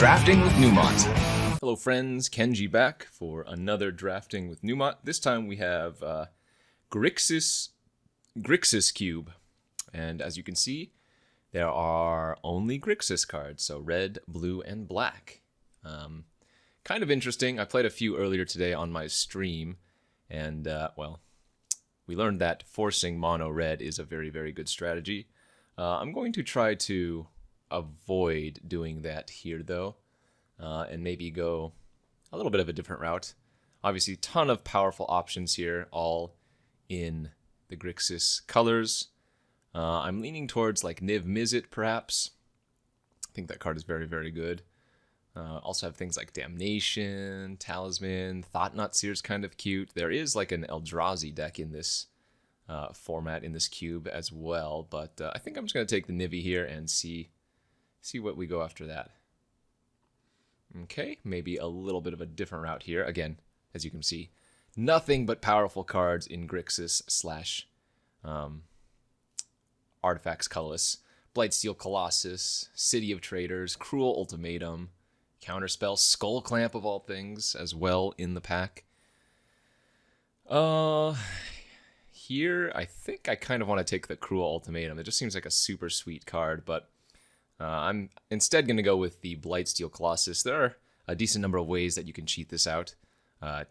Drafting with Numot. Hello friends, Kenji back for another Drafting with Numot. This time we have Grixis Cube. And as you can see, there are only Grixis cards, so red, blue, and black. Kind of interesting. I played a few earlier today on my stream, and well, we learned that forcing mono red is a very, very good strategy. I'm going to try to avoid doing that here though, and maybe go a little bit of a different route. Obviously, ton of powerful options here, all in the Grixis colors. I'm leaning towards like Niv Mizzet perhaps. I think that card is very, very good. Also have things like Damnation, Talisman, Thought-Knot Seer's kind of cute. There is like an Eldrazi deck in this format, in this cube as well, but I think I'm just going to take the Nivy here and see what we go after that. Okay, maybe a little bit of a different route here. Again, as you can see, nothing but powerful cards in Grixis slash Artifacts colorless. Blightsteel Colossus, City of Traders, Cruel Ultimatum, Counterspell, Skull Clamp of all things as well in the pack. Here, I think I kind of want to take the Cruel Ultimatum. It just seems like a super sweet card, but I'm instead going to go with the Blightsteel Colossus. There are a decent number of ways that you can cheat this out.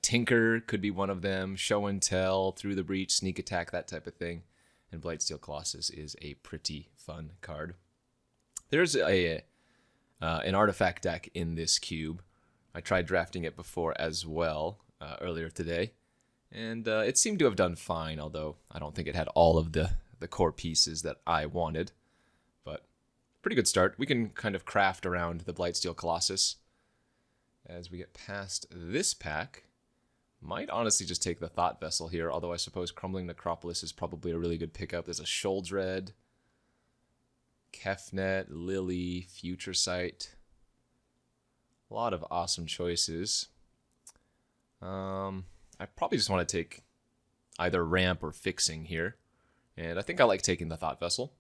Tinker could be one of them, Show and Tell, Through the Breach, Sneak Attack, that type of thing. And Blightsteel Colossus is a pretty fun card. There's an artifact deck in this cube. I tried drafting it before as well earlier today, and it seemed to have done fine, although I don't think it had all of the core pieces that I wanted. But pretty good start. We can kind of craft around the Blightsteel Colossus. As we get past this pack, might honestly just take the Thought Vessel here, although I suppose Crumbling Necropolis is probably a really good pickup. There's a Shuldred, Kefnet, Lily, Future Sight. A lot of awesome choices. I probably just want to take either Ramp or Fixing here. And I think I like taking the Thought Vessel.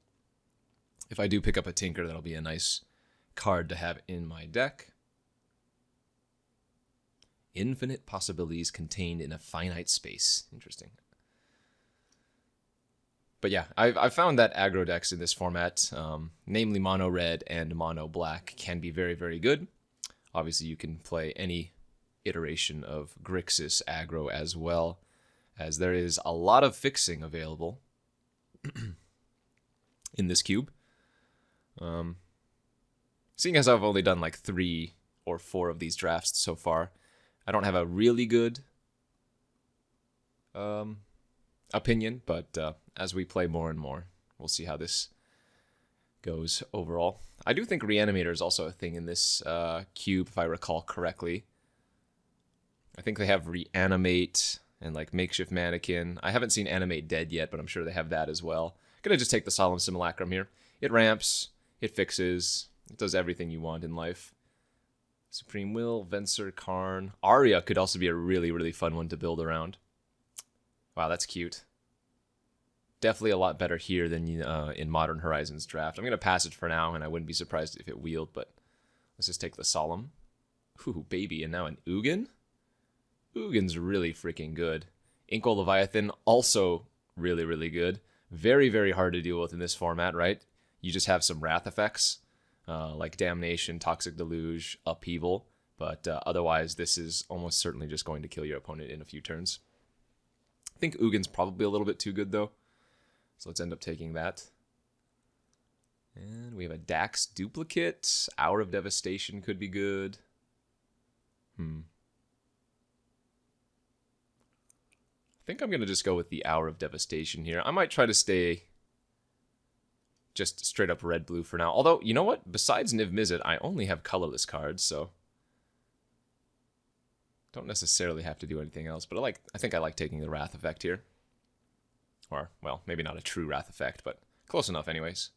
If I do pick up a Tinker, that'll be a nice card to have in my deck. Infinite possibilities contained in a finite space. Interesting. But yeah, I've found that aggro decks in this format, namely mono red and mono black, can be very, very good. Obviously, you can play any iteration of Grixis aggro as well, as there is a lot of fixing available in this cube. Seeing as I've only done like 3 or 4 of these drafts so far, I don't have a really good opinion, but as we play more and more, we'll see how this goes overall. I do think Reanimator is also a thing in this cube, if I recall correctly. I think they have Reanimate and like Makeshift Mannequin. I haven't seen Animate Dead yet, but I'm sure they have that as well. I'm going to just take the Solemn Simulacrum here. It ramps, it fixes, it does everything you want in life. Supreme Will, Venser, Karn. Arya could also be a really, really fun one to build around. Wow, that's cute. Definitely a lot better here than in Modern Horizons draft. I'm going to pass it for now, and I wouldn't be surprised if it wheeled, but let's just take the Solemn. Ooh, baby, and now an Ugin? Ugin's really freaking good. Inkle Leviathan, also really, really good. Very, very hard to deal with in this format, right? You just have some Wrath effects. Like Damnation, Toxic Deluge, Upheaval, but otherwise this is almost certainly just going to kill your opponent in a few turns. I think Ugin's probably a little bit too good though, so let's end up taking that. And we have a Dax Duplicate. Hour of Devastation could be good. I think I'm going to just go with the Hour of Devastation here. I might try to stay just straight up red-blue for now. Although, you know what? Besides Niv Mizzet, I only have colorless cards, so don't necessarily have to do anything else. But I think I like taking the Wrath effect here. Or, well, maybe not a true Wrath effect, but close enough anyways.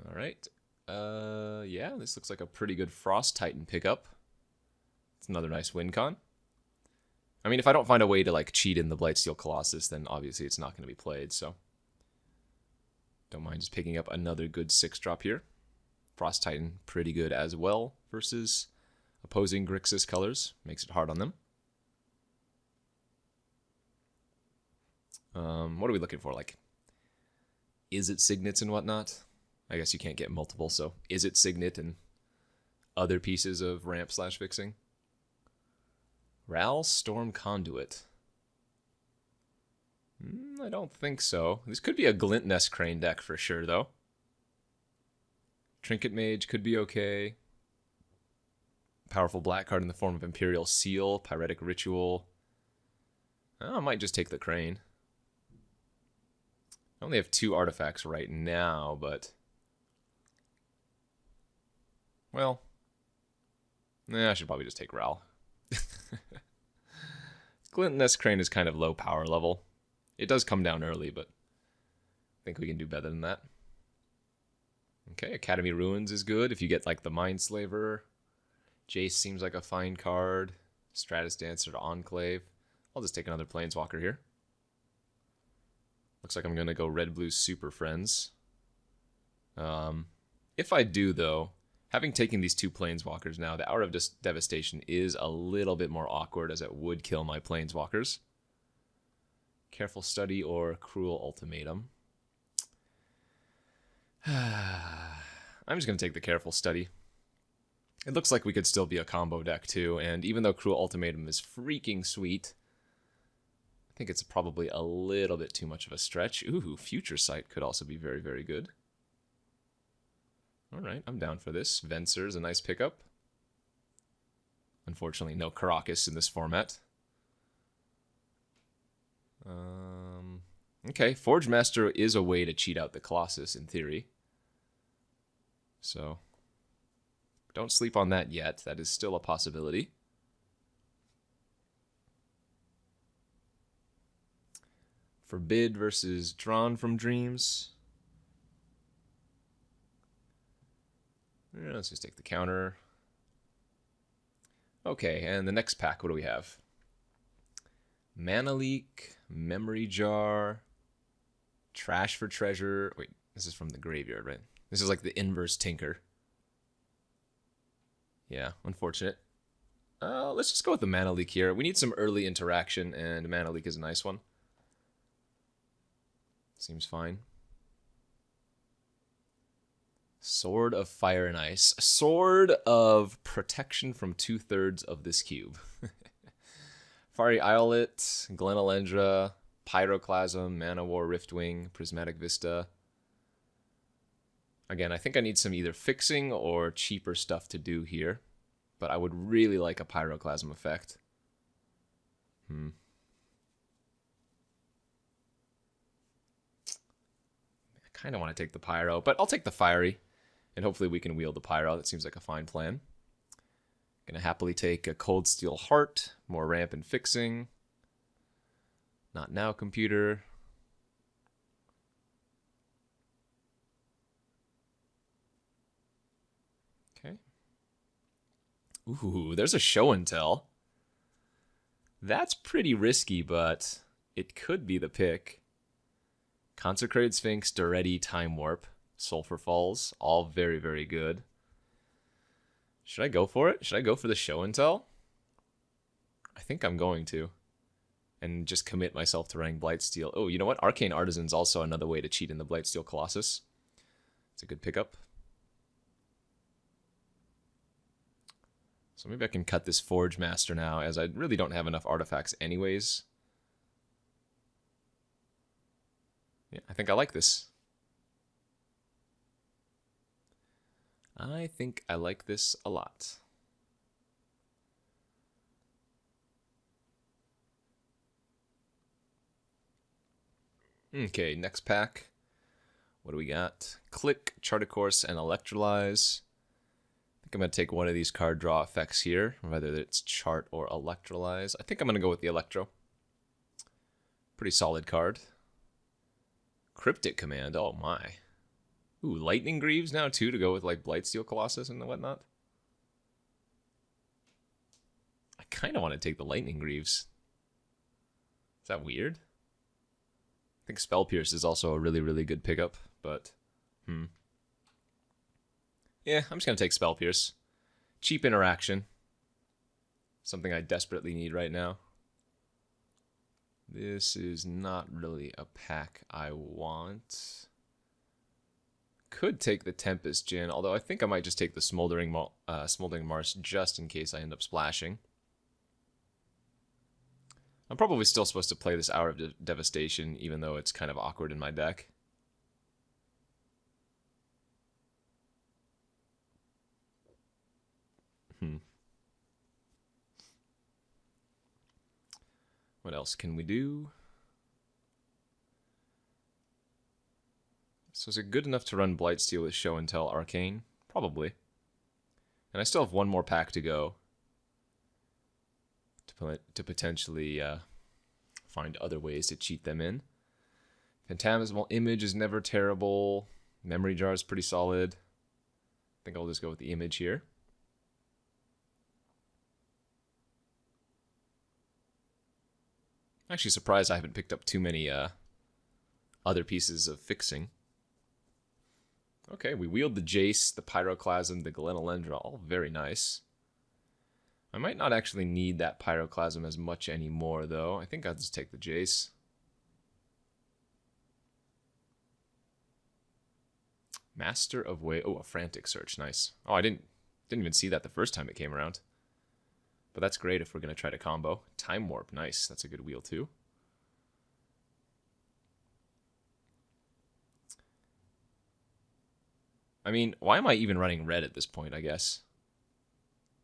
Alright. Yeah, this looks like a pretty good Frost Titan pickup. It's another nice win con. I mean, if I don't find a way to like cheat in the Blightsteel Colossus, then obviously it's not going to be played, so don't mind just picking up another good 6-drop here. Frost Titan, pretty good as well versus opposing Grixis colors. Makes it hard on them. What are we looking for? Like, is it signets and whatnot? I guess you can't get multiple, so is it signet and other pieces of ramp / fixing? Ral Storm Conduit. I don't think so. This could be a Glint Nest Crane deck for sure, though. Trinket Mage could be okay. Powerful black card in the form of Imperial Seal, Pyretic Ritual. Oh, I might just take the Crane. I only have 2 artifacts right now, but... well... I should probably just take Ral. Glint Nest Crane is kind of low power level. It does come down early, but I think we can do better than that. Okay, Academy Ruins is good if you get like the Mindslaver. Jace seems like a fine card. Stratus Dancer to Enclave. I'll just take another Planeswalker here. Looks like I'm going to go Red-Blue Super Friends. If I do, though, having taken these 2 Planeswalkers now, the Hour of Devastation is a little bit more awkward as it would kill my Planeswalkers. Careful Study or Cruel Ultimatum. I'm just going to take the Careful Study. It looks like we could still be a combo deck too, and even though Cruel Ultimatum is freaking sweet, I think it's probably a little bit too much of a stretch. Ooh, Future Sight could also be very, very good. Alright, I'm down for this. Venser's a nice pickup. Unfortunately, no Karakas in this format. Okay, Forge Master is a way to cheat out the Colossus in theory. So, don't sleep on that yet. That is still a possibility. Forbid versus Drawn from Dreams. Let's just take the counter. Okay, and the next pack, what do we have? Mana Leak, Memory Jar, Trash for Treasure. Wait, this is from the graveyard, right? This is like the inverse Tinker. Yeah, unfortunate. Let's just go with the Mana Leak here. We need some early interaction, and Mana Leak is a nice one. Seems fine. Sword of Fire and Ice. Sword of protection from 2/3 of this cube. Fiery Islet, Glenalendra, Pyroclasm, Mana War, Riftwing, Prismatic Vista. Again, I think I need some either fixing or cheaper stuff to do here. But I would really like a Pyroclasm effect. I kind of want to take the Pyro, but I'll take the Fiery. And hopefully we can wield the Pyro. That seems like a fine plan. Gonna happily take a Cold Steel Heart. More ramp and fixing. Not now, computer. Okay. Ooh, there's a Show and Tell. That's pretty risky, but it could be the pick. Consecrated Sphinx, Duretti, Time Warp, Sulphur Falls, all very, very good. Should I go for it? Should I go for the Show and Tell? I think I'm going to. And just commit myself to running Blightsteel. Oh, you know what? Arcane Artisan's also another way to cheat in the Blightsteel Colossus. It's a good pickup. So maybe I can cut this Forge Master now, as I really don't have enough artifacts anyways. Yeah, I think I like this. I think I like this a lot. Okay, next pack. What do we got? Click, Chart a Course, and Electrolyze. I think I'm going to take one of these card draw effects here, whether it's Chart or Electrolyze. I think I'm going to go with the Electro. Pretty solid card. Cryptic Command, oh my. Ooh, Lightning Greaves now too, to go with like Blightsteel Colossus and whatnot. I kind of want to take the Lightning Greaves. Is that weird? I think Spell Pierce is also a really, really good pickup, but Yeah, I'm just going to take Spell Pierce. Cheap interaction. Something I desperately need right now. This is not really a pack I want. Could take the Tempest Djinn, although I think I might just take the Smoldering Mars just in case I end up splashing. I'm probably still supposed to play this Hour of Devastation, even though it's kind of awkward in my deck. What else can we do? So is it good enough to run Blightsteel with Show and Tell Arcane? Probably. And I still have one more pack to go to potentially find other ways to cheat them in. Phantasmal Image is never terrible. Memory Jar is pretty solid. I think I'll just go with the Image here. I'm actually surprised I haven't picked up too many other pieces of fixing. Okay, we wield the Jace, the Pyroclasm, the Glenelendra, all very nice. I might not actually need that Pyroclasm as much anymore, though. I think I'll just take the Jace. Master of Way. Oh, a Frantic Search, nice. Oh, I didn't even see that the first time it came around. But that's great if we're going to try to combo. Time Warp, nice. That's a good wheel, too. I mean, why am I even running red at this point, I guess?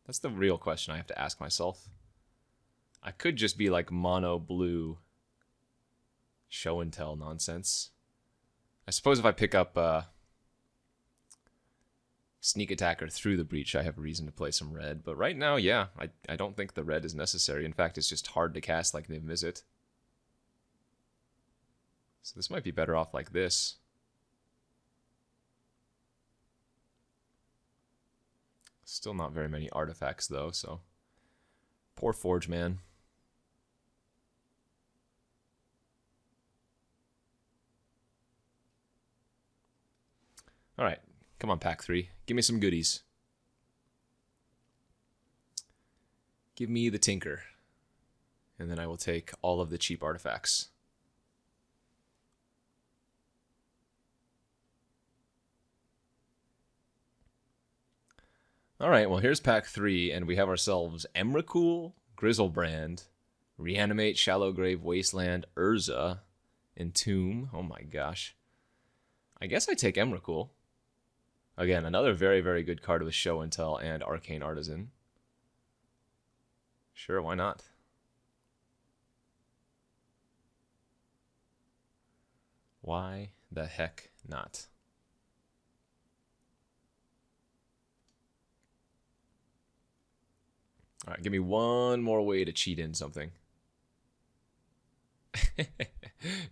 That's the real question I have to ask myself. I could just be like mono blue show and tell nonsense. I suppose if I pick up Sneak Attacker through the Breach, I have a reason to play some red. But right now, yeah, I don't think the red is necessary. In fact, it's just hard to cast like Niv Mizzet. So this might be better off like this. Still not very many artifacts, though, so... Poor Forge Man. Alright, come on, pack 3. Give me some goodies. Give me the Tinker. And then I will take all of the cheap artifacts. Alright, well here's pack 3, and we have ourselves Emrakul, Grizzlebrand, Reanimate, Shallow Grave, Wasteland, Urza, Entomb. Oh my gosh. I guess I take Emrakul. Again, another very, very good card with Show and Tell and Arcane Artisan. Sure, why not? Why the heck not? All right, give me one more way to cheat in something.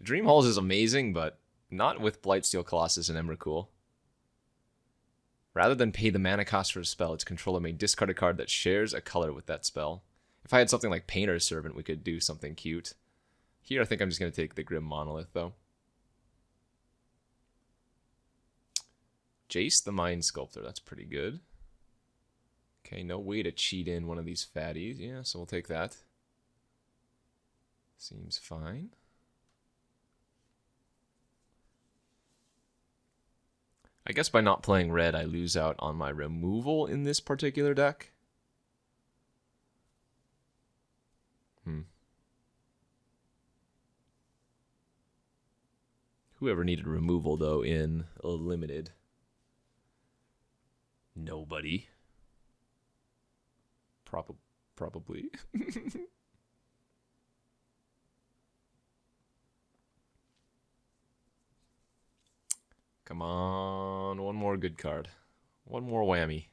Dream Halls is amazing, but not with Blightsteel Colossus and Emrakul. Rather than pay the mana cost for a spell, its controller may discard a card that shares a color with that spell. If I had something like Painter's Servant, we could do something cute. Here, I think I'm just going to take the Grim Monolith, though. Jace the Mind Sculptor, that's pretty good. Okay, no way to cheat in one of these fatties. Yeah, so we'll take that. Seems fine. I guess by not playing red, I lose out on my removal in this particular deck. Whoever needed removal, though, in a limited? Nobody. Probably. Come on, one more good card. One more whammy.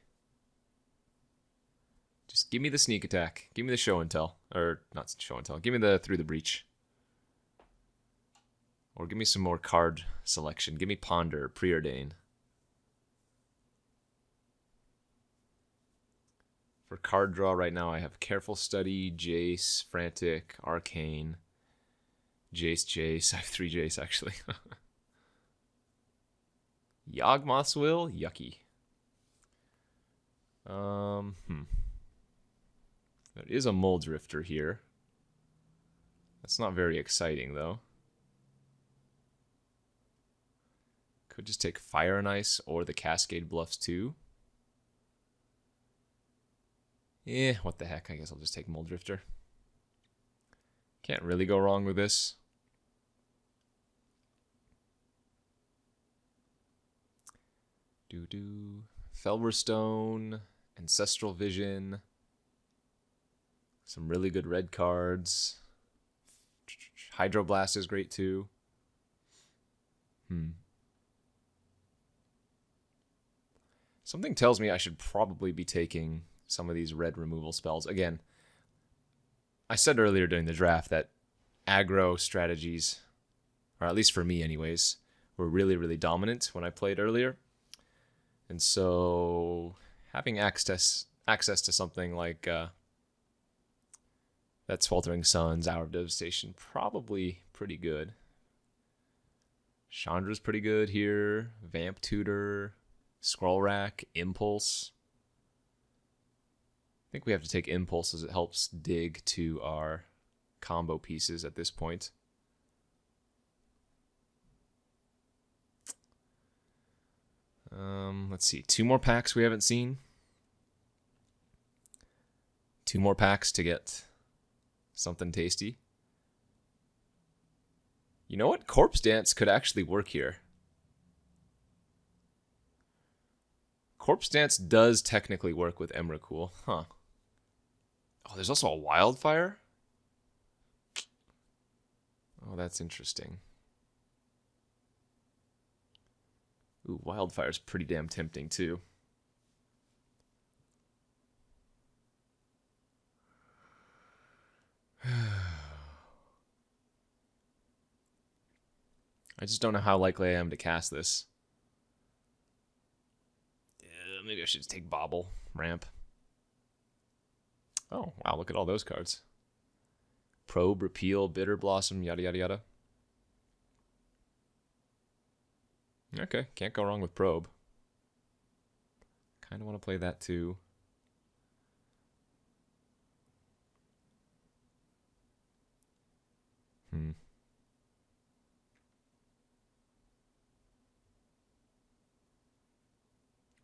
Just give me the Sneak Attack. Give me the Show and Tell. Or, not Show and Tell. Give me the Through the Breach. Or give me some more card selection. Give me Ponder, Preordain. For card draw right now, I have Careful Study, Jace, Frantic, Arcane, Jace. I have 3 Jace, actually. Yawgmoth's Will? Yucky. There is a Mole Drifter here. That's not very exciting, though. Could just take Fire and Ice or the Cascade Bluffs, too. Yeah, what the heck. I guess I'll just take Mole Drifter. Can't really go wrong with this. Felverstone, Ancestral Vision. Some really good red cards. Hydroblast is great too. Something tells me I should probably be taking some of these red removal spells. Again, I said earlier during the draft that aggro strategies, or at least for me anyways, were really, really dominant when I played earlier. And so having access to something like that Sweltering Suns, Hour of Devastation, probably pretty good. Chandra's pretty good here. Vamp Tutor, Scroll Rack, Impulse. I think we have to take Impulse as it helps dig to our combo pieces at this point. Let's see. 2 more packs we haven't seen. 2 more packs to get something tasty. You know what? Corpse Dance could actually work here. Corpse Dance does technically work with Emrakul. Huh. Oh, there's also a Wildfire? Oh, that's interesting. Ooh, Wildfire's pretty damn tempting, too. I just don't know how likely I am to cast this. Maybe I should just take Bobble, Ramp. Oh, wow, look at all those cards. Probe, Repeal, Bitter Blossom, yada, yada, yada. Okay, can't go wrong with Probe. Kind of want to play that too.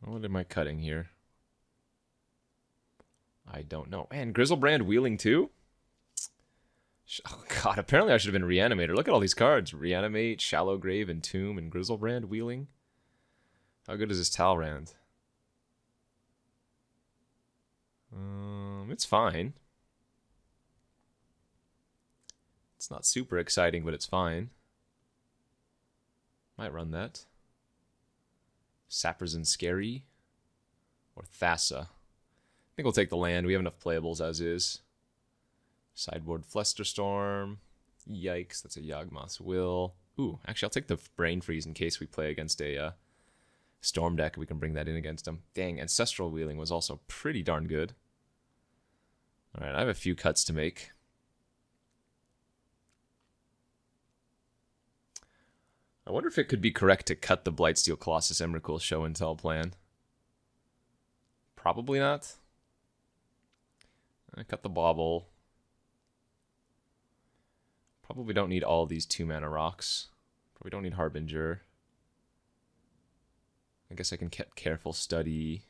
What am I cutting here? I don't know. Man, Grizzlebrand wheeling too? Oh god, apparently I should have been Reanimator. Look at all these cards. Reanimate, Shallow Grave, Entomb, and Grizzlebrand wheeling. How good is this Talrand? It's fine. It's not super exciting, but it's fine. Might run that. Sappers and Scary. Or Thassa. I think we'll take the land. We have enough playables as is. Sideboard Flusterstorm. Yikes, that's a Yawgmoth's Will. Ooh, actually I'll take the Brain Freeze in case we play against a Storm deck. We can bring that in against them. Dang, Ancestral Wheeling was also pretty darn good. Alright, I have a few cuts to make. I wonder if it could be correct to cut the Blightsteel Colossus Emrakul show and tell plan. Probably not. I cut the Bauble. Probably don't need all these 2-mana rocks. Probably don't need Harbinger. I guess I can get Careful Study.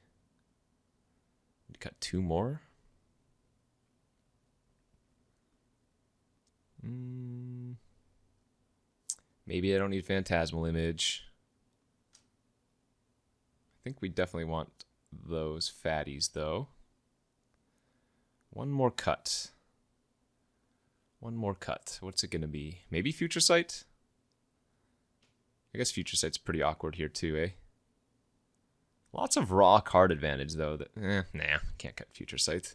Need to cut 2 more. Maybe I don't need Phantasmal Image. I think we definitely want those fatties, though. One more cut. One more cut. What's it going to be? Maybe Future Sight? I guess Future Sight's pretty awkward here, too, eh? Lots of raw card advantage, though. Nah, can't cut Future Sight.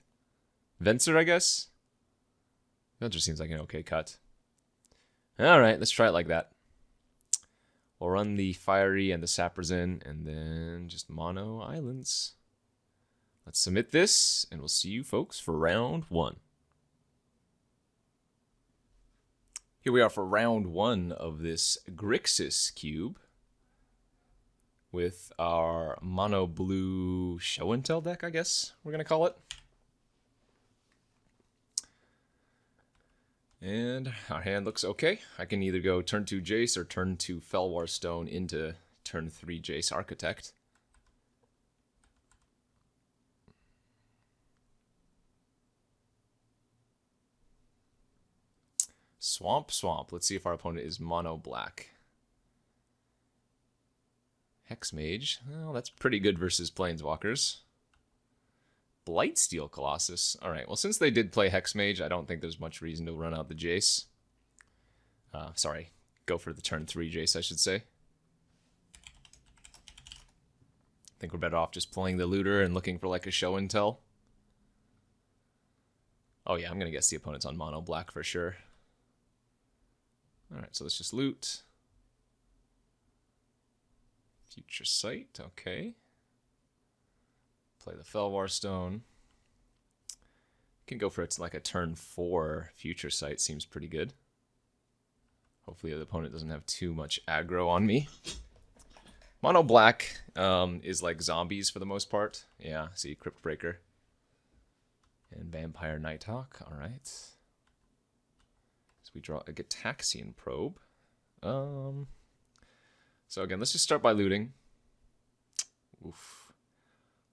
Venser, I guess? Venser seems like an okay cut. Alright, let's try it like that. We'll run the Fiery and the Sappers in, and then just mono islands. Let's submit this, and we'll see you folks for round 1. Here we are for round 1 of this Grixis Cube. with our mono blue show and tell deck, I guess we're gonna call it. And our hand looks okay. I can either go turn 2 Jace or turn 2 Felwar Stone into turn 3 Jace Architect. Swamp, Swamp. Let's see if our opponent is mono black. Hex Mage. Well, that's pretty good versus Planeswalkers. Blightsteel Colossus. Alright, well, since they did play Hex Mage, I don't think there's much reason to run out the Jace. Sorry, go for the turn 3 Jace, I should say. I think we're better off just playing the Looter and looking for like a show and tell. Oh yeah, I'm going to guess the opponent's on mono black for sure. Alright, so let's just loot. Future Sight, okay. Play the Felwar Stone. Can go for it's like a turn 4 Future Sight, seems pretty good. Hopefully the opponent doesn't have too much aggro on me. Mono black is like zombies for the most part. Yeah, see, Crypt Breaker. And Vampire Nighthawk, alright. So we draw a Gitaxian Probe. So again, let's just start by looting. Oof.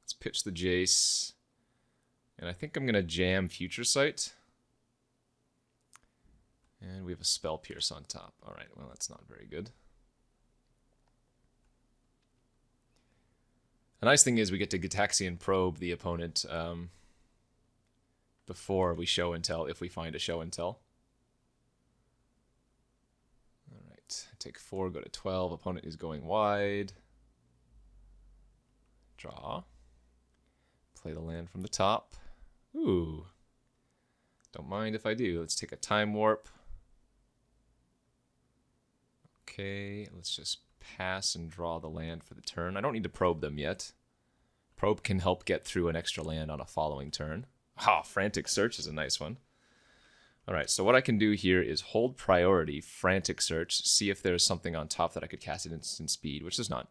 Let's pitch the Jace. And I think I'm going to jam Future Sight. And we have a Spell Pierce on top. Alright, well that's not very good. The nice thing is we get to Gitaxian Probe the opponent before we show and tell, if we find a show and tell. Alright, take 4, go to 12. Opponent is going wide. Draw. Play the land from the top. Ooh. Don't mind if I do. Let's take a Time Warp. Okay, let's just pass and draw the land for the turn. I don't need to probe them yet. Probe can help get through an extra land on a following turn. Ah, Frantic Search is a nice one. Alright, so what I can do here is hold priority, Frantic Search, see if there's something on top that I could cast at instant speed, which there's not.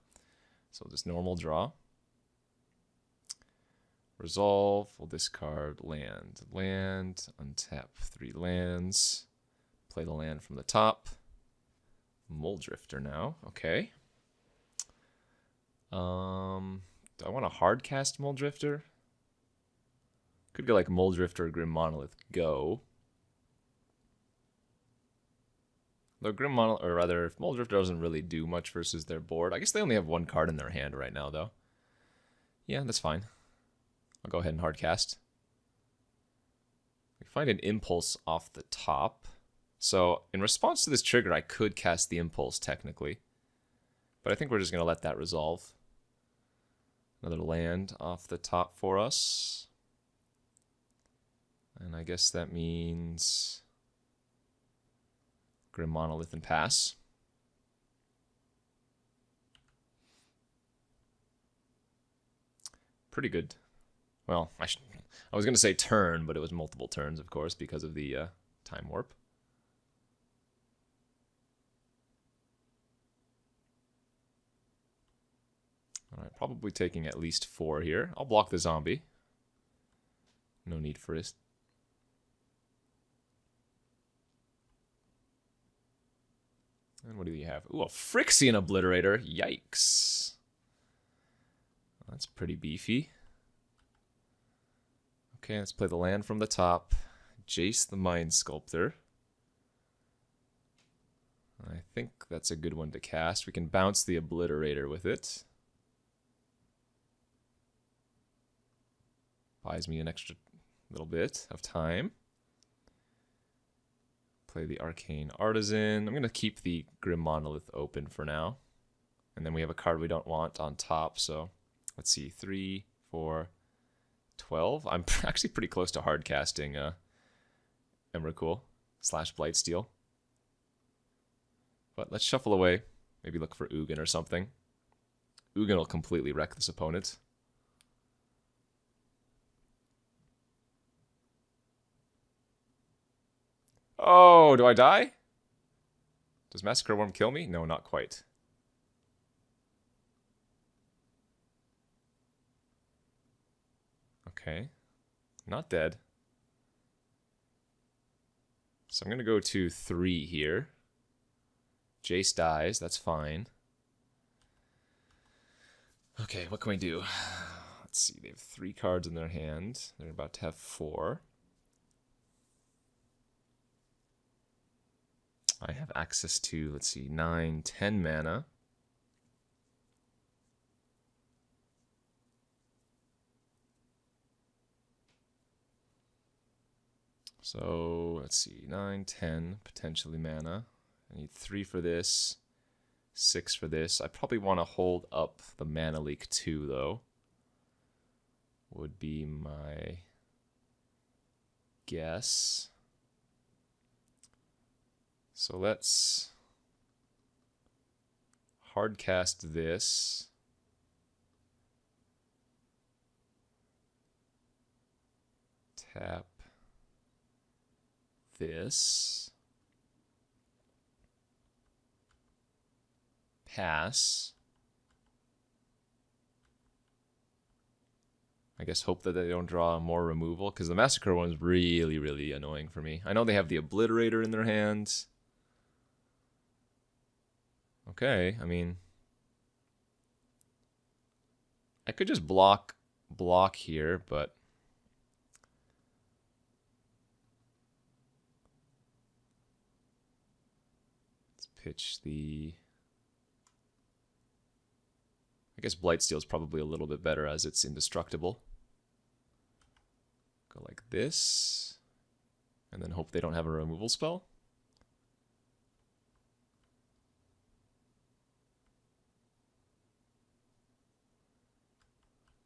So just normal draw. Resolve, we'll discard land. Land, untap 3 lands. Play the land from the top. Muldrifter now, okay. Do I want to hard cast Muldrifter? Could go like Muldrifter or Grim Monolith, go. Though Grim Monolith, or rather, if Muldrifter doesn't really do much versus their board. I guess they only have 1 card in their hand right now, though. Yeah, that's fine. I'll go ahead and hard cast. We find an Impulse off the top. So, in response to this trigger, I could cast the Impulse, technically. But I think we're just going to let that resolve. Another land off the top for us. And I guess that means Grim Monolith and pass. Pretty good. Well, I was going to say turn, but it was multiple turns, of course, because of the Time Warp. Alright, probably taking at least 4 here. I'll block the zombie. No need for it. And what do you have? Ooh, a Phyrexian Obliterator. Yikes. That's pretty beefy. Okay, let's play the land from the top. Jace the Mind Sculptor. I think that's a good one to cast. We can bounce the Obliterator with it. Buys me an extra little bit of time. Play the Arcane Artisan. I'm going to keep the Grim Monolith open for now. And then we have a card we don't want on top, so let's see. 3, 4, 12. I'm actually pretty close to hard casting Emrakul / Blightsteel. But let's shuffle away. Maybe look for Ugin or something. Ugin will completely wreck this opponent. Oh, do I die? Does Massacre Worm kill me? No, not quite. Okay. Not dead. So I'm going to go to 3 here. Jace dies. That's fine. Okay, what can we do? Let's see. They have 3 cards in their hand. They're about to have 4. I have access to, let's see, 9, 10 mana. So, let's see, 9, 10, potentially mana. I need 3 for this, 6 for this. I probably want to hold up the mana leak too, though. Would be my guess. So let's hardcast this. Tap this. Pass. I guess hope that they don't draw more removal, because the Massacre one's really, really annoying for me. I know they have the Obliterator in their hands. Okay, I mean, I could just block here, but let's pitch the... I guess Blightsteel is probably a little bit better as it's indestructible. Go like this, and then hope they don't have a removal spell.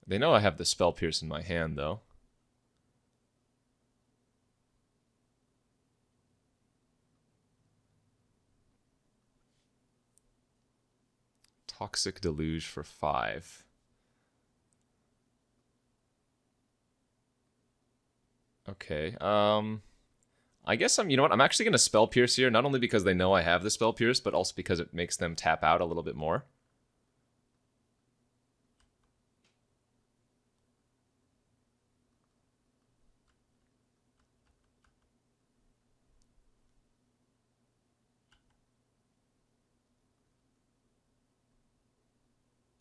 They know I have the Spell Pierce in my hand, though. Toxic Deluge for 5. Okay, I guess you know what, I'm actually going to Spell Pierce here, not only because they know I have the Spell Pierce, but also because it makes them tap out a little bit more.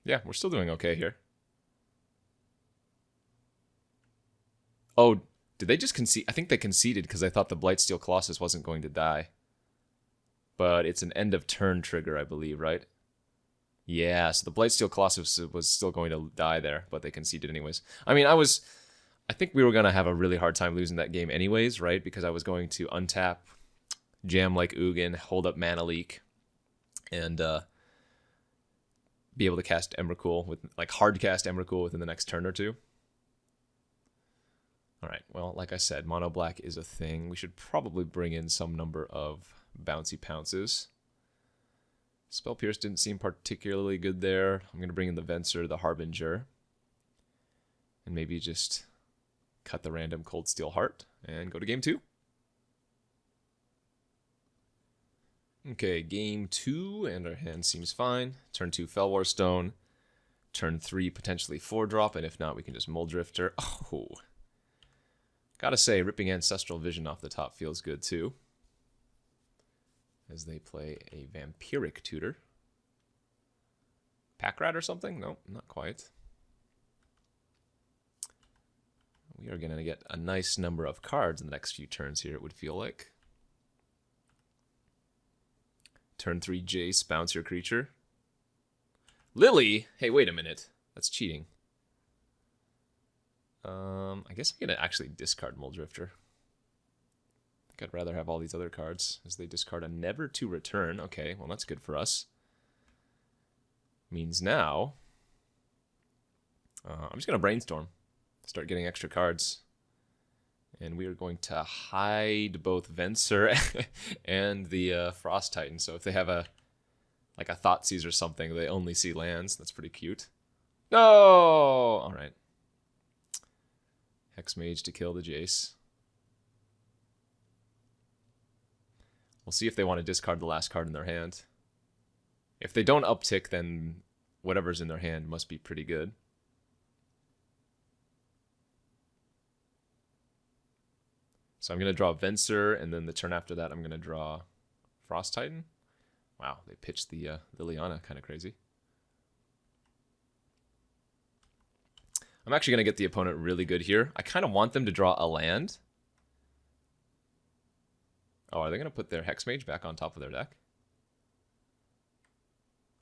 Yeah, we're still doing okay here. Oh, did they just concede? I think they conceded because I thought the Blightsteel Colossus wasn't going to die. But it's an end of turn trigger, I believe, right? Yeah, so the Blightsteel Colossus was still going to die there, but they conceded anyways. I mean, I think we were going to have a really hard time losing that game anyways, right? Because I was going to untap, jam like Ugin, hold up Mana Leak, and be able to cast Emrakul with, like, hard cast Emrakul within the next turn or two. Alright, well, like I said, mono black is a thing. We should probably bring in some number of bouncy pounces. Spell Pierce didn't seem particularly good there. I'm going to bring in the Venser, the Harbinger, and maybe just cut the random Cold Steel Heart and go to game 2. Okay, game 2, and our hand seems fine. Turn 2, Fellwar Stone. Turn 3, potentially 4-drop, and if not, we can just Muldrifter. Oh, gotta say, ripping Ancestral Vision off the top feels good too. As they play a Vampiric Tutor. Pack Rat or something? Nope, not quite. We are going to get a nice number of cards in the next few turns here, it would feel like. Turn 3, Jace, bounce your creature. Lily? Hey, wait a minute. That's cheating. I guess I'm going to actually discard Muldrifter. I think I'd rather have all these other cards, as they discard a Never to Return. Okay, well, that's good for us. Means now, I'm just going to Brainstorm. Start getting extra cards. And we are going to hide both Venser and the Frost Titan. So if they have a Thoughtseize or something, they only see lands. That's pretty cute. No! All right. Hexmage to kill the Jace. We'll see if they want to discard the last card in their hand. If they don't uptick, then whatever's in their hand must be pretty good. So I'm going to draw Venser, and then the turn after that I'm going to draw Frost Titan. Wow, they pitched the Liliana, kind of crazy. I'm actually going to get the opponent really good here. I kind of want them to draw a land. Oh, are they going to put their Hex Mage back on top of their deck?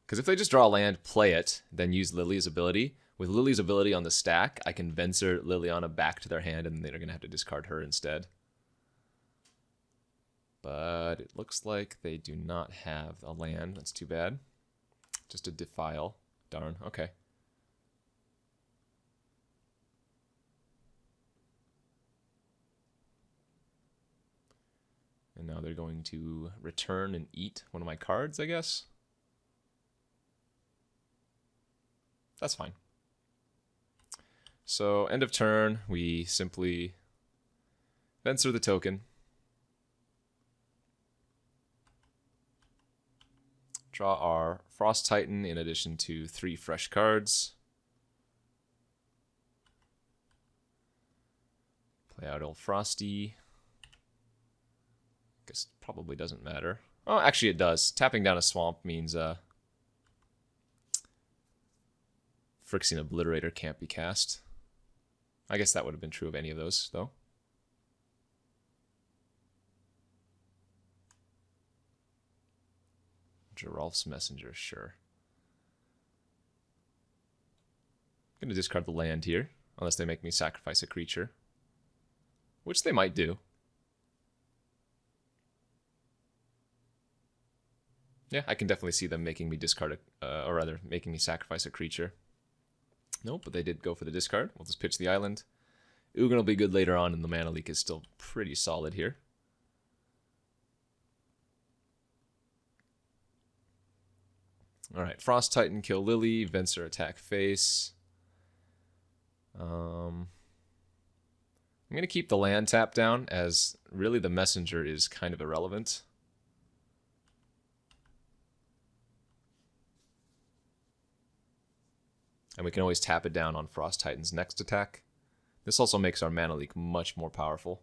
Because if they just draw a land, play it, then use Lily's ability, with Lily's ability on the stack, I can Venser Liliana back to their hand, and they're going to have to discard her instead. But it looks like they do not have a land. That's too bad. Just a Defile. Darn. Okay. And now they're going to return and eat one of my cards, I guess. That's fine. So, end of turn, we simply Venser the token. Draw our Frost Titan in addition to 3 fresh cards. Play out old Frosty. Guess it probably doesn't matter. Oh, actually it does. Tapping down a swamp means Phyrexian Obliterator can't be cast. I guess that would have been true of any of those, though. Geralf's Messenger, sure. I'm going to discard the land here, unless they make me sacrifice a creature. Which they might do. Yeah, I can definitely see them making me discard or rather, making me sacrifice a creature. Nope, but they did go for the discard. We'll just pitch the island. Ugin will be good later on, and the mana leak is still pretty solid here. Alright, Frost Titan, kill Lily, Venser attack face. I'm going to keep the land tap down, as really the messenger is kind of irrelevant. And we can always tap it down on Frost Titan's next attack. This also makes our mana leak much more powerful.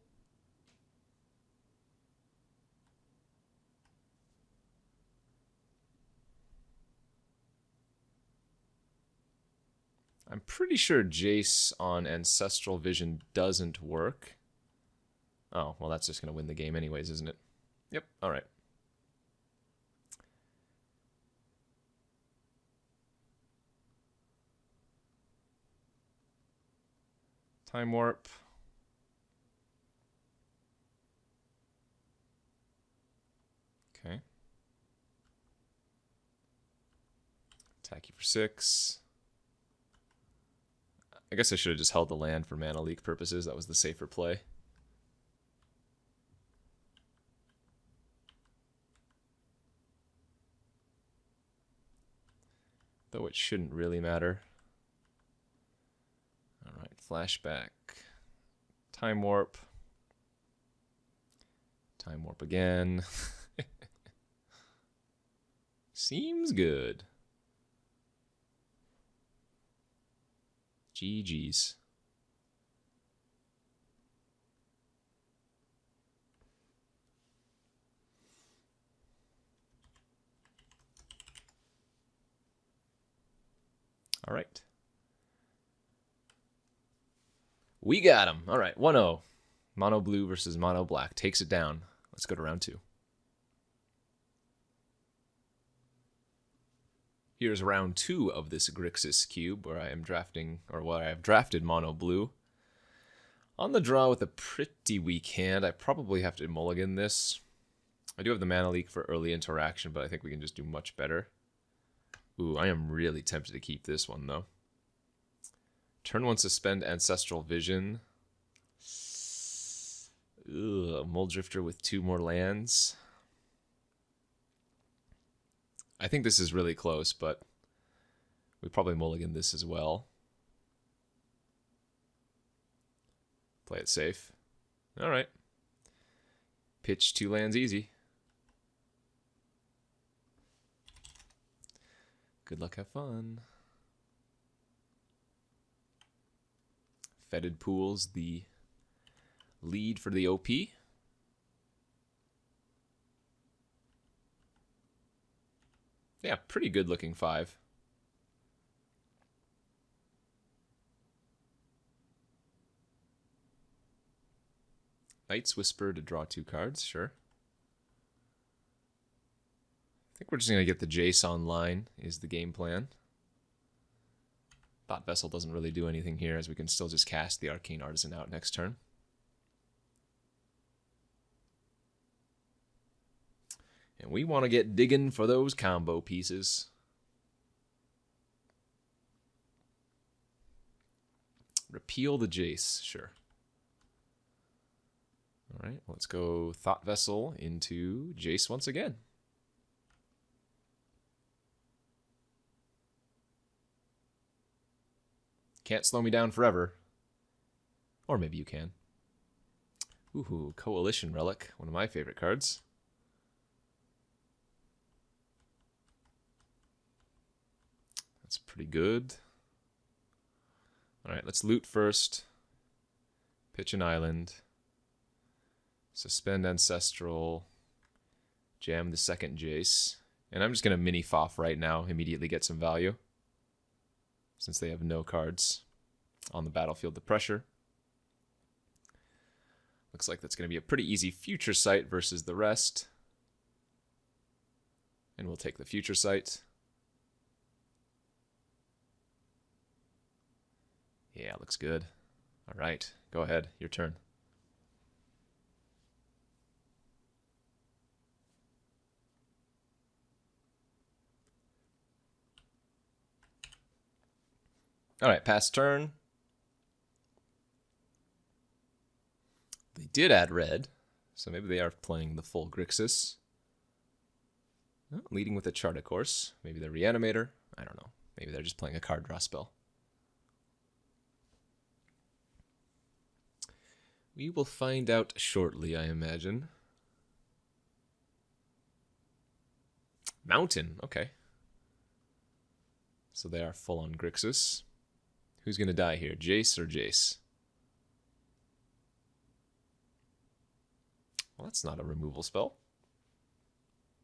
I'm pretty sure Jace on Ancestral Vision doesn't work. Oh, well that's just going to win the game anyways, isn't it? Yep, alright. Time Warp. Okay. Attack you for 6. I guess I should have just held the land for mana leak purposes. That was the safer play. Though it shouldn't really matter. Alright, flashback. Time Warp. Time Warp again. Seems good. GG's. All right. We got him. All right, 1-0. Mono blue versus mono black. Takes it down. Let's go to round 2. Here's round 2 of this Grixis Cube, where I am drafting, or where I have drafted mono blue. On the draw with a pretty weak hand, I probably have to mulligan this. I do have the mana leak for early interaction, but I think we can just do much better. Ooh, I am really tempted to keep this one, though. Turn 1, suspend Ancestral Vision. Ugh, Muldrifter with 2 more lands. I think this is really close, but we probably mulligan this as well. Play it safe. All right. Pitch 2 lands easy. Good luck, have fun. Fetid Pools, the lead for the OP. Yeah, pretty good looking 5. Knight's Whisper to draw 2 cards, sure. I think we're just going to get the Jace online is the game plan. Thought Vessel doesn't really do anything here, as we can still just cast the Arcane Artisan out next turn. And we want to get digging for those combo pieces. Repeal the Jace, sure. All right, let's go Thought Vessel into Jace once again. Can't slow me down forever. Or maybe you can. Ooh, Coalition Relic, one of my favorite cards. That's pretty good. Alright, let's loot first. Pitch an island. Suspend Ancestral. Jam the second Jace. And I'm just going to mini Foff right now, immediately get some value. Since they have no cards on the battlefield to pressure. Looks like that's going to be a pretty easy Future Sight versus the rest. And we'll take the Future Sight. Yeah, looks good. All right, go ahead, your turn. All right, pass turn. They did add red, so maybe they are playing the full Grixis. Oh, leading with a Chart, of course. Maybe they're Reanimator. I don't know. Maybe they're just playing a card draw spell. We will find out shortly, I imagine. Mountain, okay. So they are full on Grixis. Who's going to die here, Jace or Jace? Well, that's not a removal spell.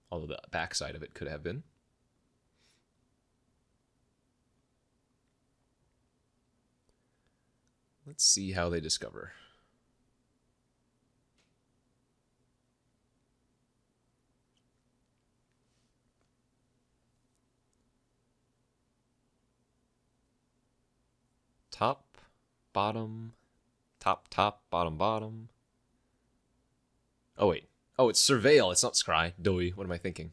Although the backside of it could have been. Let's see how they discover. Top, bottom, top, bottom, bottom. Oh, wait. Oh, it's Surveil. It's not Scry. Doi. What am I thinking?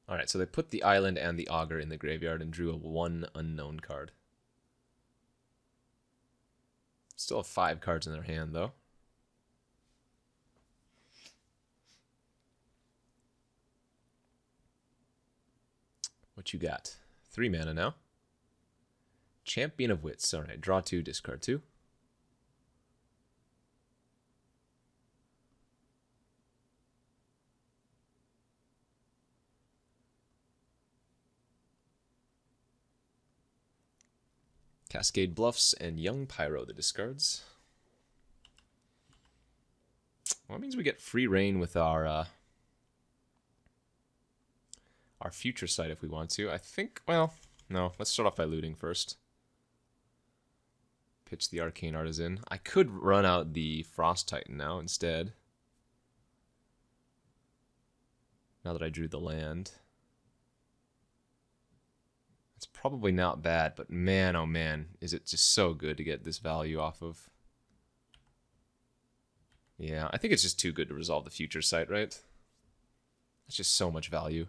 Alright, so they put the island and the Augur in the graveyard and drew a 1 unknown card. Still have 5 cards in their hand, though. What you got? 3 mana now. Champion of Wits. Alright, draw 2, discard 2. Cascade Bluffs and Young Pyro, the discards. Well, that means we get free reign with our Future Sight if we want to. I think, well, no, let's start off by looting first. Pitch the Arcane Artisan. I could run out the Frost Titan now instead. Now that I drew the land. It's probably not bad, but man, oh man, is it just so good to get this value off of. Yeah, I think it's just too good to resolve the Future Sight, right? It's just so much value.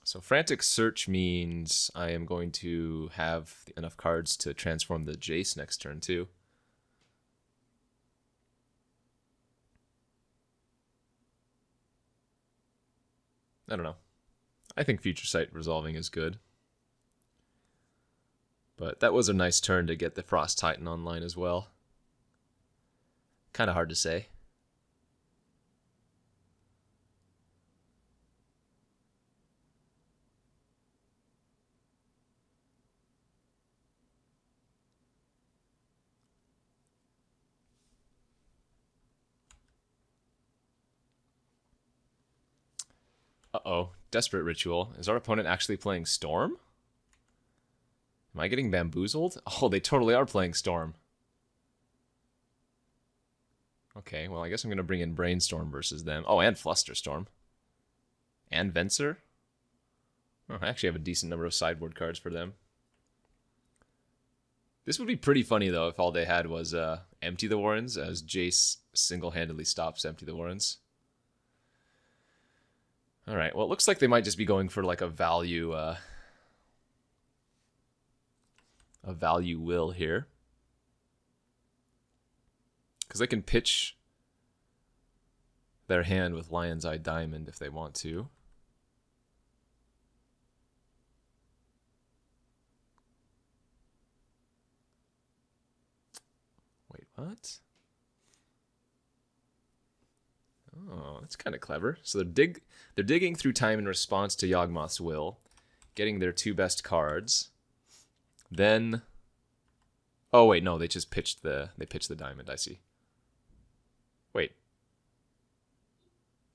So Frantic Search means I am going to have enough cards to transform the Jace next turn too. I don't know. I think Future Sight resolving is good. But that was a nice turn to get the Frost Titan online as well. Kind of hard to say. Uh-oh. Desperate Ritual. Is our opponent actually playing Storm? Am I getting bamboozled? Oh, they totally are playing Storm. Okay, well, I guess I'm going to bring in Brainstorm versus them. Oh, and Flusterstorm. And Venser. Oh, I actually have a decent number of sideboard cards for them. This would be pretty funny, though, if all they had was Empty the Warrens, as Jace single-handedly stops Empty the Warrens. Alright, well, it looks like they might just be going for, like, a value will here. Because they can pitch their hand with Lion's Eye Diamond if they want to. Wait, what? Oh, that's kind of clever. So they're digging through time in response to Yawgmoth's Will, getting their two best cards. Then, oh wait, no, they just pitched the diamond. I see. Wait,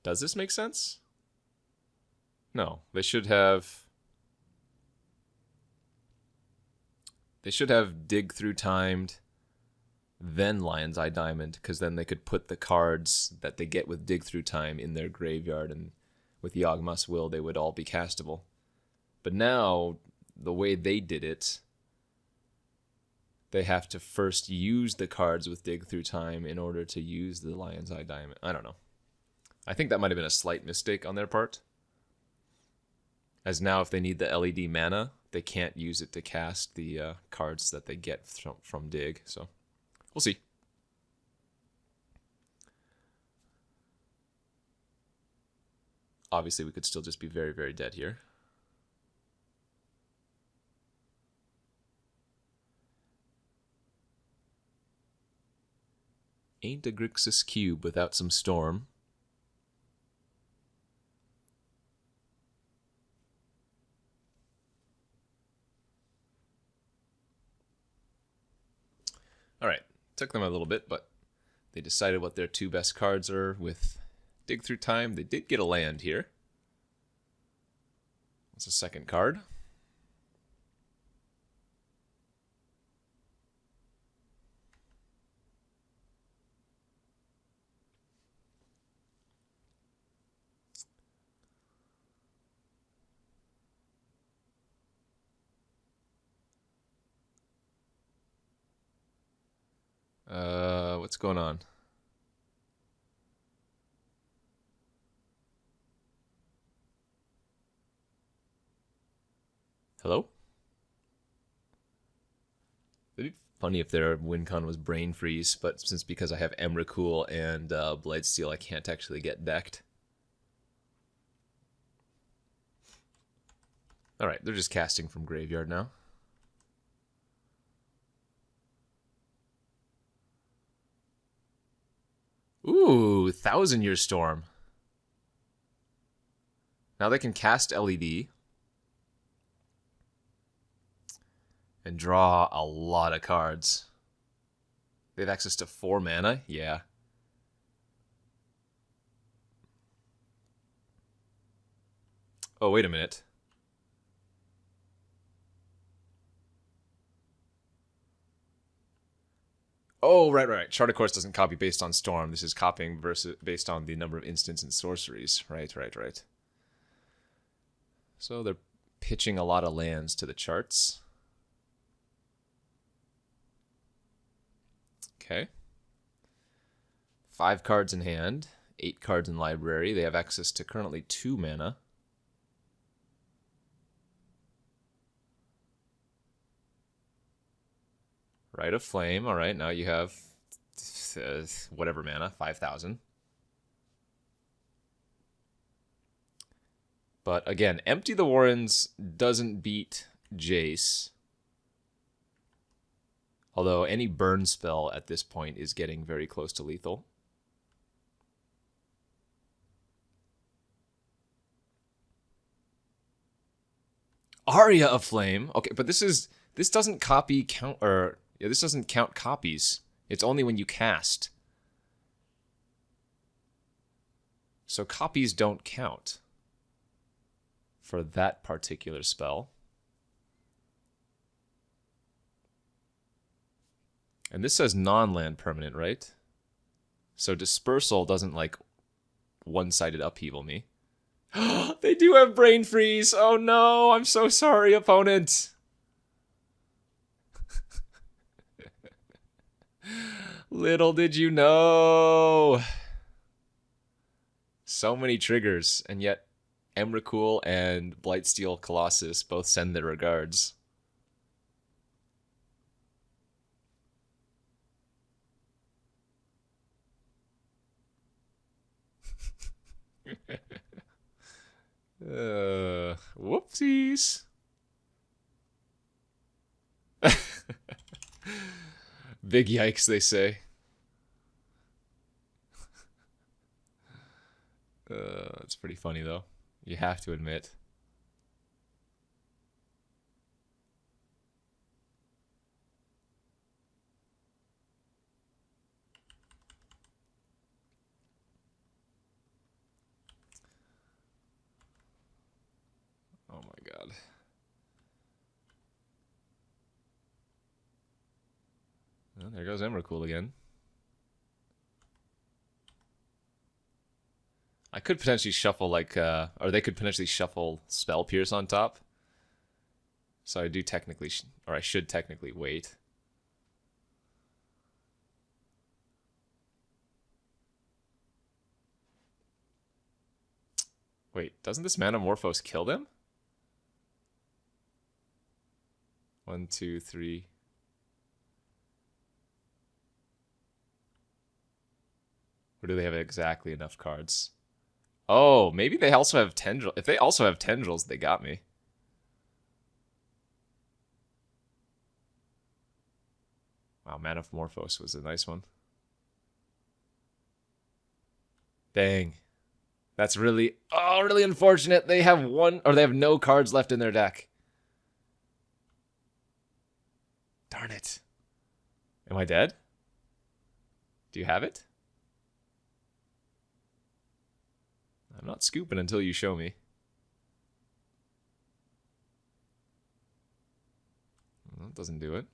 does this make sense? No, they should have dig through timed, then Lion's Eye Diamond, because then they could put the cards that they get with dig through time in their graveyard, and with Yawgmoth's Will they would all be castable. But now, the way they did it, they have to first use the cards with dig through time in order to use the Lion's Eye Diamond. I don't know. I think that might have been a slight mistake on their part. As now if they need the LED mana, they can't use it to cast the cards that they get from dig. So we'll see. Obviously we could still just be very, very dead here. Ain't a Grixis Cube without some Storm. Alright, took them a little bit, but they decided what their two best cards are with dig through time. They did get a land here. What's the second card? What's going on? Hello? It'd be funny if their win con was Brain Freeze, but because I have Emrakul and Blightsteel, I can't actually get decked. Alright, they're just casting from graveyard now. Ooh, 1,000-Year Storm. Now they can cast LED and draw a lot of cards. They have access to 4 mana? Yeah. Oh, wait a minute. Oh, right. Chart of Course doesn't copy based on Storm. This is copying based on the number of instants and sorceries. Right. So they're pitching a lot of lands to the charts. Okay. 5 cards in hand, 8 cards in library. They have access to currently 2 mana. Rite of Flame. All right, now you have whatever mana, 5,000. But again, Empty the Warrens doesn't beat Jace. Although any burn spell at this point is getting very close to lethal. Aria of Flame. Okay, but this doesn't copy count, or yeah, this doesn't count copies. It's only when you cast. So copies don't count. for that particular spell. And this says non-land permanent, right? So Dispersal doesn't, like, one-sided upheaval me. They do have Brain Freeze! Oh no, I'm so sorry, opponent! Little did you know! So many triggers, and yet Emrakul and Blightsteel Colossus both send their regards. Whoopsies. Big yikes, they say. It's pretty funny, though. You have to admit. Oh my god. Well, there goes Emrakul again. I could potentially shuffle, like, or they could potentially shuffle Spell Pierce on top. So I do technically, or I should technically wait. Wait, doesn't this Manamorphose kill them? 1, 2, 3. Or do they have exactly enough cards? Oh, maybe they also have Tendril. If they also have Tendrils, they got me. Wow, Manamorphose was a nice one. Dang. That's really, oh, really unfortunate. They have one, or they have no cards left in their deck. Darn it. Am I dead? Do you have it? I'm not scooping until you show me. Well, that doesn't do it.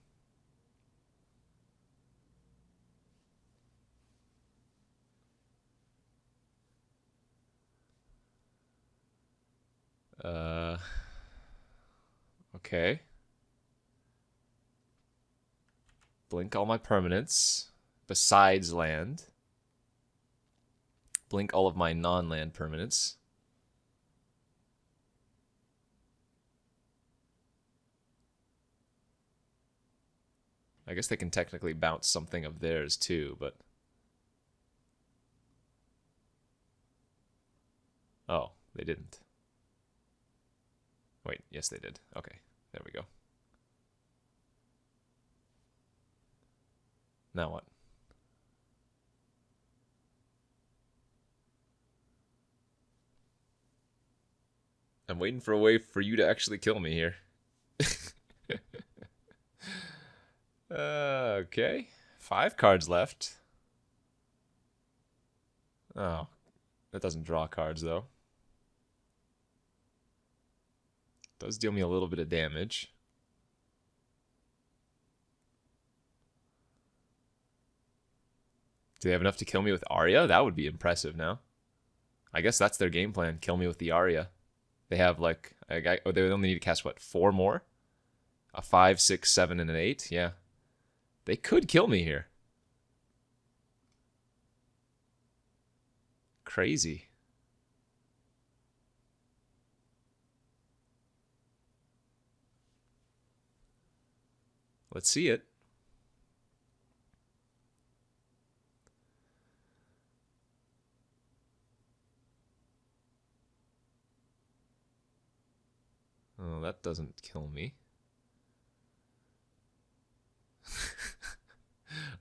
Okay. Blink all my permanents besides land. Blink all of my non-land permanents. I guess they can technically bounce something of theirs too, but... Oh, they didn't. Wait, yes they did. Okay, there we go. Now what? I'm waiting for a way for you to actually kill me here. Okay. 5 cards left. Oh. That doesn't draw cards, though. Does deal me a little bit of damage. Do they have enough to kill me with Arya? That would be impressive now. I guess that's their game plan. Kill me with the Arya. They have, like, they only need to cast, what, 4 more? A 5, 6, 7, and an 8? Yeah. They could kill me here. Crazy. Let's see it. Oh, that doesn't kill me.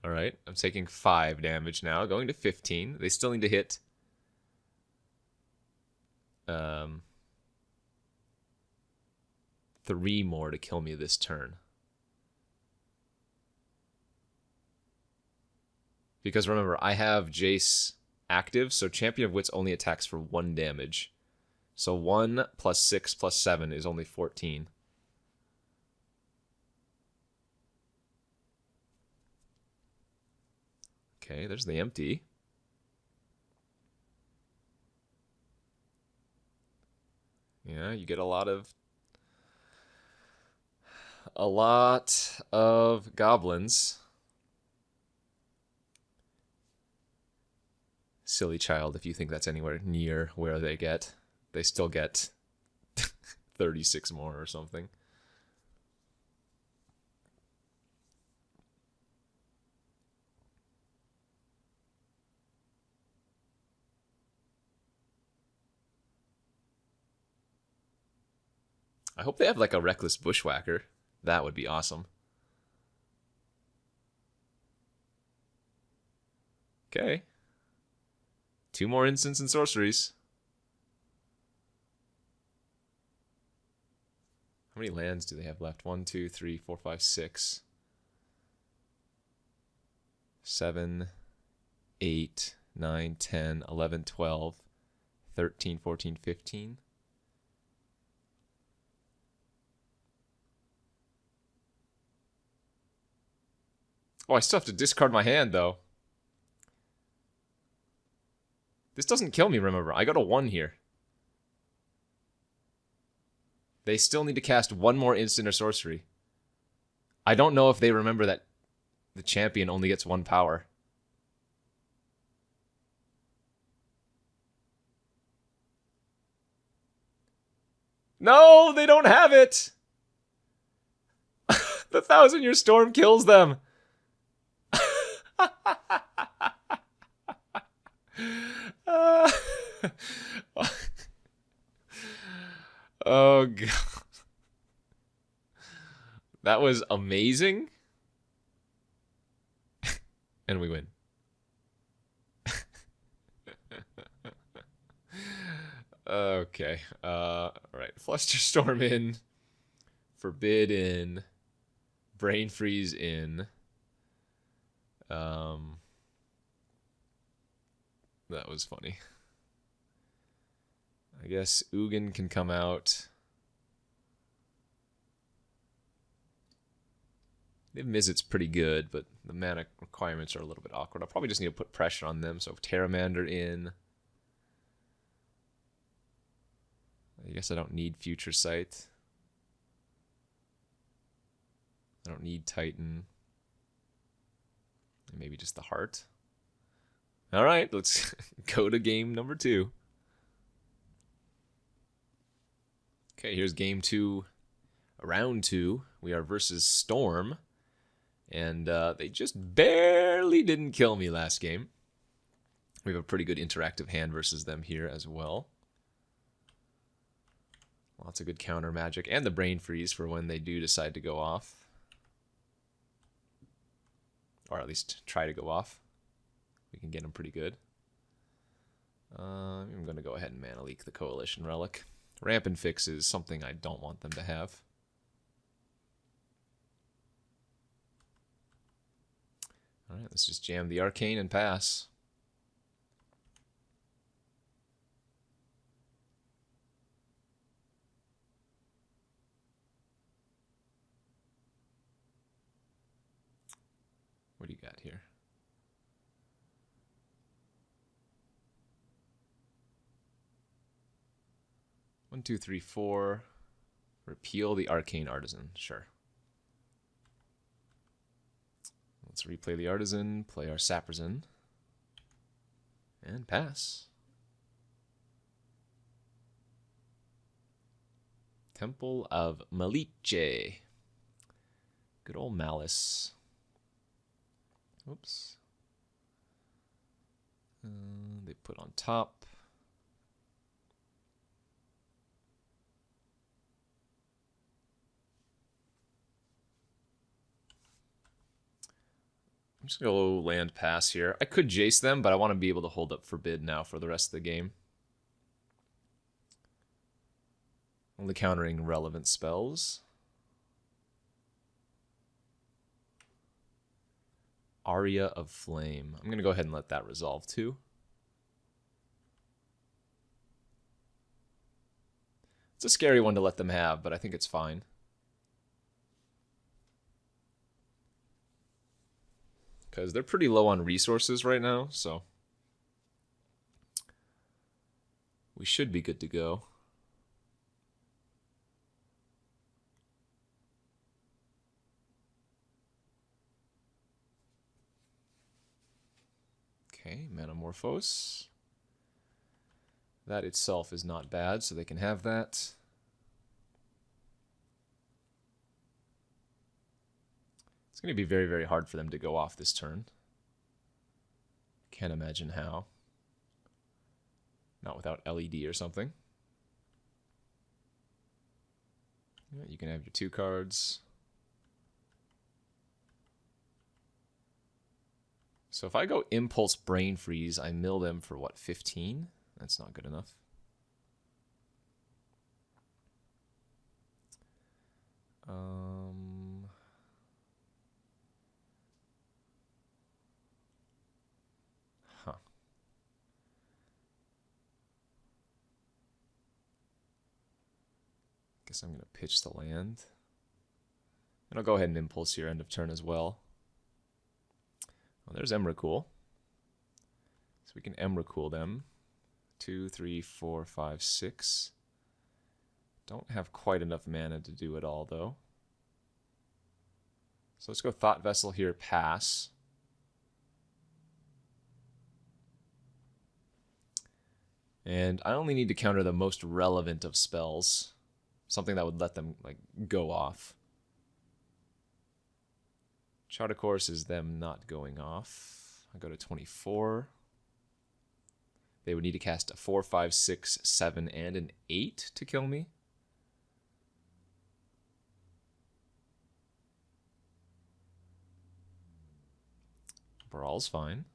Alright, I'm taking 5 damage now, going to 15. They still need to hit 3 more to kill me this turn. Because remember, I have Jace active, so Champion of Wits only attacks for 1 damage. So 1 plus 6 plus 7 is only 14. Okay, there's the empty. Yeah, you get a lot of goblins. Silly child, if you think that's anywhere near where they get. They still get 36 more or something. I hope they have like a reckless bushwhacker. That would be awesome. Okay. 2 more instants and sorceries. How many lands do they have left? 1, 2, 3, 4, 5, 6, 7, 8, 9, 10, 11, 12, 13, 14, 15. Oh, I still have to discard my hand, though. This doesn't kill me, remember. I got a 1 here. They still need to cast 1 more instant or sorcery. I don't know if they remember that the champion only gets 1 power. No, they don't have it! The 1,000-year storm kills them! Oh, God. That was amazing. And we win. Okay. Alright. Flusterstorm in. Forbid in. Brain Freeze in. That was funny. I guess Ugin can come out. Mizzet's pretty good, but the mana requirements are a little bit awkward. I'll probably just need to put pressure on them. So Pteramander in. I guess I don't need Future Sight. I don't need Titan. And maybe just the Heart. All right, let's go to game number 2. Okay, here's game 2, round 2. We are versus Storm. And they just barely didn't kill me last game. We have a pretty good interactive hand versus them here as well. Lots of good counter magic. And the Brain Freeze for when they do decide to go off. Or at least try to go off. We can get them pretty good. I'm going to go ahead and Mana Leak the Coalition Relic. Ramp and Fix is something I don't want them to have. Alright, let's just jam the Arcane and pass. What do you got here? One, two, three, four. Repeal the Arcane Artisan. Sure. Let's replay the Artisan, play our Saprison, and pass. Temple of Maliche. Good old Malice. Oops. They put on top. I'm just going to go land pass here. I could Jace them, but I want to be able to hold up Forbid now for the rest of the game. Only countering relevant spells. Aria of Flame. I'm going to go ahead and let that resolve too. It's a scary one to let them have, but I think it's fine. Because they're pretty low on resources right now, so we should be good to go. Okay, Metamorphose. That itself is not bad, so they can have that. It's going to be very, very hard for them to go off this turn. Can't imagine how. Not without LED or something. Yeah, you can have your 2 cards. So if I go Impulse Brain Freeze, I mill them for what, 15? That's not good enough. Guess I'm going to pitch the land. And I'll go ahead and Impulse here end of turn as well. Well, there's Emrakul. So we can Emrakul them. 2, 3, 4, 5, 6. Don't have quite enough mana to do it all, though. So let's go Thought Vessel here, pass. And I only need to counter the most relevant of spells. Something that would let them like go off. Charter Course is them not going off. I go to 24. They would need to cast a 4, 5, 6, 7, and an 8 to kill me. Brawl's fine.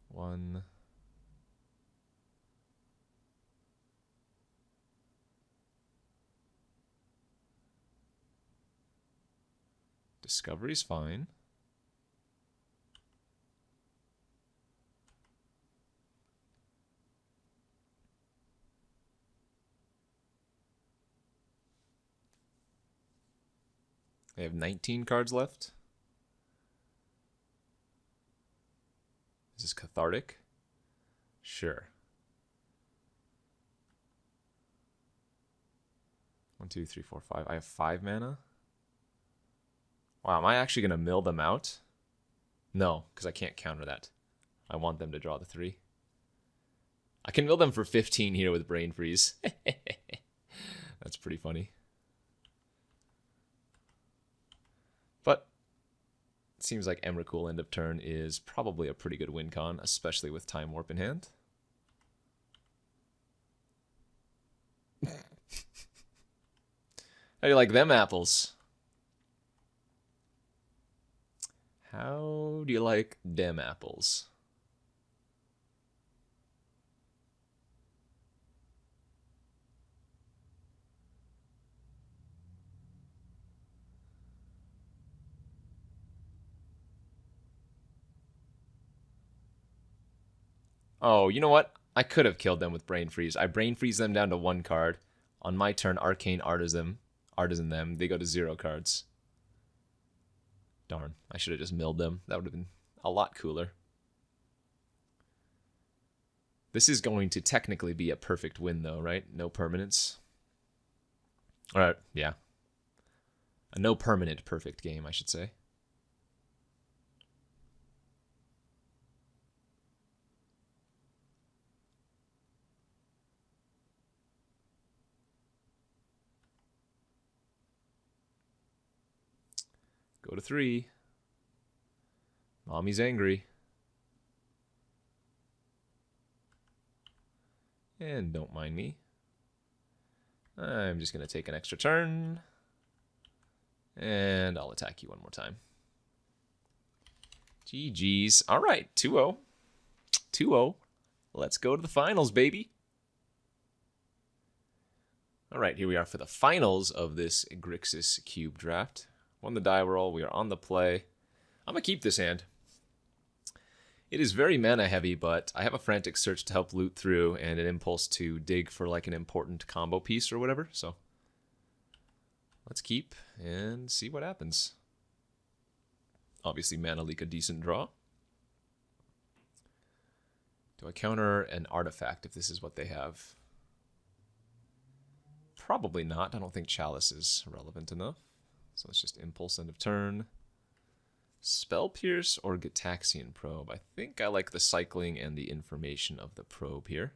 One. Discovery's fine. They have 19 cards left. Is this cathartic? Sure. 1, 2, 3, 4, 5. I have 5 mana. Wow, am I actually going to mill them out? No, because I can't counter that. I want them to draw the 3. I can mill them for 15 here with Brain Freeze. That's pretty funny. But it seems like Emrakul end of turn is probably a pretty good win con, especially with Time Warp in hand. How do you like them apples? How do you like them apples? Oh, you know what? I could have killed them with Brain Freeze. I Brain Freeze them down to 1 card. On my turn, Arcane Artisan them. They go to 0 cards. Darn, I should have just milled them. That would have been a lot cooler. This is going to technically be a perfect win, though, right? No permanents. All right, yeah. A no permanent perfect game, I should say. Go to 3. Mommy's angry. And don't mind me. I'm just going to take an extra turn. And I'll attack you one more time. GG's. All right, 2-0. 2-0. Let's go to the finals, baby. All right, here we are for the finals of this Grixis Cube draft. Won the die roll. We are on the play. I'm going to keep this hand. It is very mana heavy, but I have a Frantic Search to help loot through and an Impulse to dig for like an important combo piece or whatever, so let's keep and see what happens. Obviously mana leak a decent draw. Do I counter an artifact if this is what they have? Probably not. I don't think Chalice is relevant enough. So let's just Impulse end of turn. Spell Pierce or Gitaxian Probe? I think I like the cycling and the information of the probe here.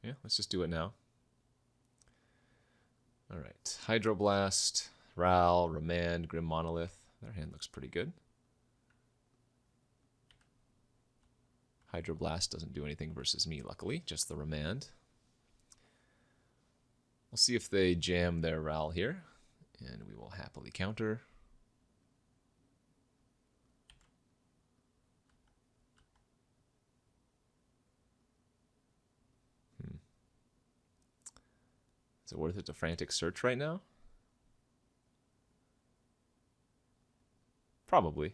Yeah, let's just do it now. Alright, Hydroblast, Ral, Remand, Grim Monolith. Their hand looks pretty good. Hydroblast doesn't do anything versus me, luckily, just the Remand. We'll see if they jam their Ral here, and we will happily counter. Is it worth it to Frantic Search right now? Probably.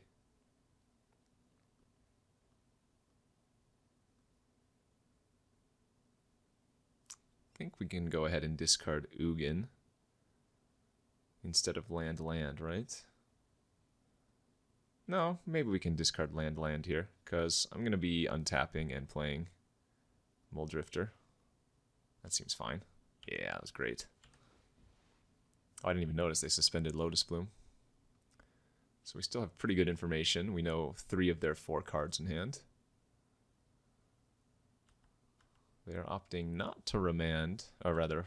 I think we can go ahead and discard Ugin instead of land, right? No, maybe we can discard land here, because I'm going to be untapping and playing Muldrifter. That seems fine. Yeah, that was great. Oh, I didn't even notice they suspended Lotus Bloom. So we still have pretty good information. We know 3 of their 4 cards in hand. They are opting not to Remand, or rather,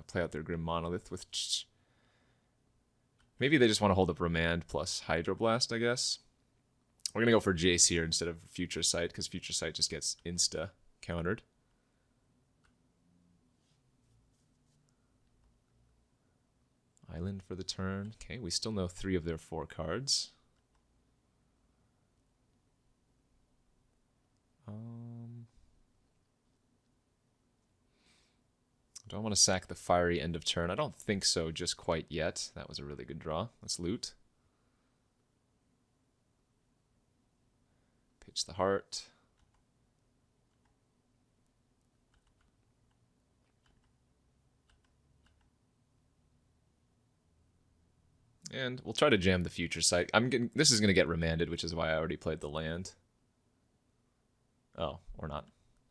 play out their Grim Monolith, which maybe they just want to hold up Remand plus Hydroblast, I guess. We're going to go for Jace here instead of Future Sight, because Future Sight just gets insta countered. Island for the turn. Okay, we still know 3 of their 4 cards. Do I want to sack the Fiery end of turn? I don't think so just quite yet. That was a really good draw. Let's loot. Pitch the Heart. And we'll try to jam the Future Sight. This is going to get remanded, which is why I already played the land. Oh, or not.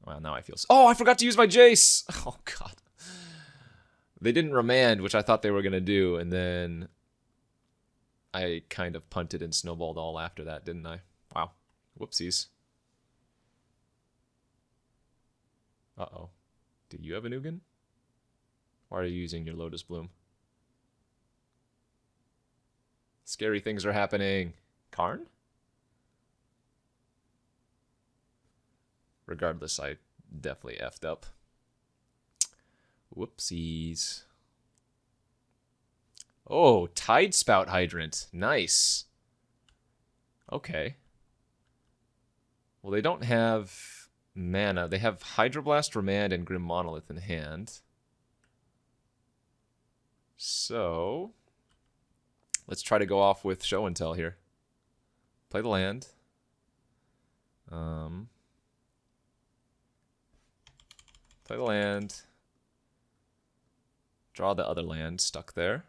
Well, now I feel... Oh, I forgot to use my Jace! Oh, God. They didn't remand, which I thought they were going to do, and then I kind of punted and snowballed all after that, didn't I? Wow. Whoopsies. Uh-oh. Do you have an Ugin? Why are you using your Lotus Bloom? Scary things are happening. Karn? Regardless, I definitely effed up. Whoopsies. Oh, Tidespout Hydrant. Nice. Okay. Well, they don't have mana. They have Hydroblast, Remand, and Grim Monolith in hand. So... let's try to go off with Show and Tell here. Play the land. Play the land. Draw the other land stuck there.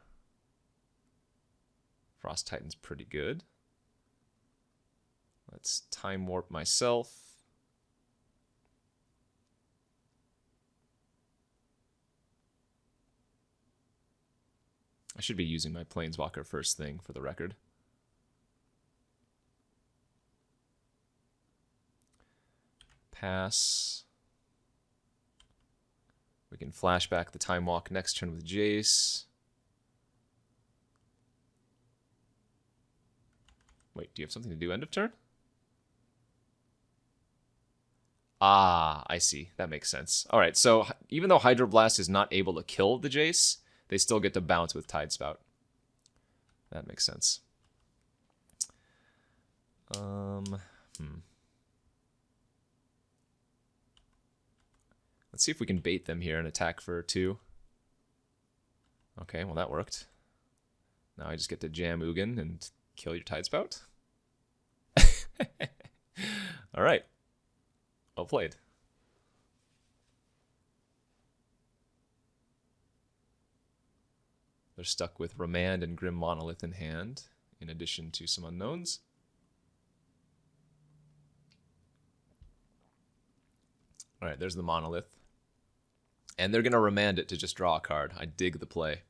Frost Titan's pretty good. Let's Time Warp myself. I should be using my Planeswalker first thing, for the record. Pass. We can flashback the Time Walk next turn with Jace. Wait, do you have something to do end of turn? Ah, I see. That makes sense. All right, so even though Hydroblast is not able to kill the Jace, they still get to bounce with Tidespout. That makes sense. Let's see if we can bait them here and attack for 2. Okay, well that worked. Now I just get to jam Ugin and kill your Tidespout. Alright. Well played. They're stuck with Remand and Grim Monolith in hand, in addition to some unknowns. Alright, there's the Monolith. And they're going to Remand it to just draw a card. I dig the play.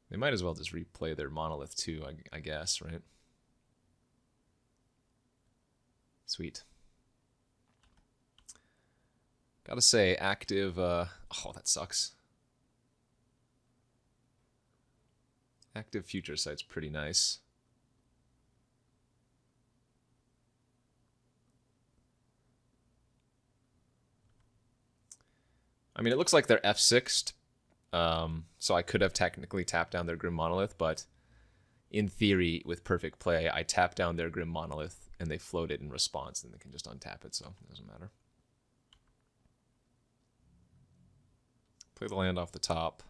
They might as well just replay their Monolith too, I guess, right? Sweet. Gotta say, active... oh, that sucks. Active Future Sight's pretty nice. I mean, it looks like they're F6'd, so I could have technically tapped down their Grim Monolith, but in theory, with perfect play, I tap down their Grim Monolith, and they float it in response, and they can just untap it, so it doesn't matter. Play the land off the top.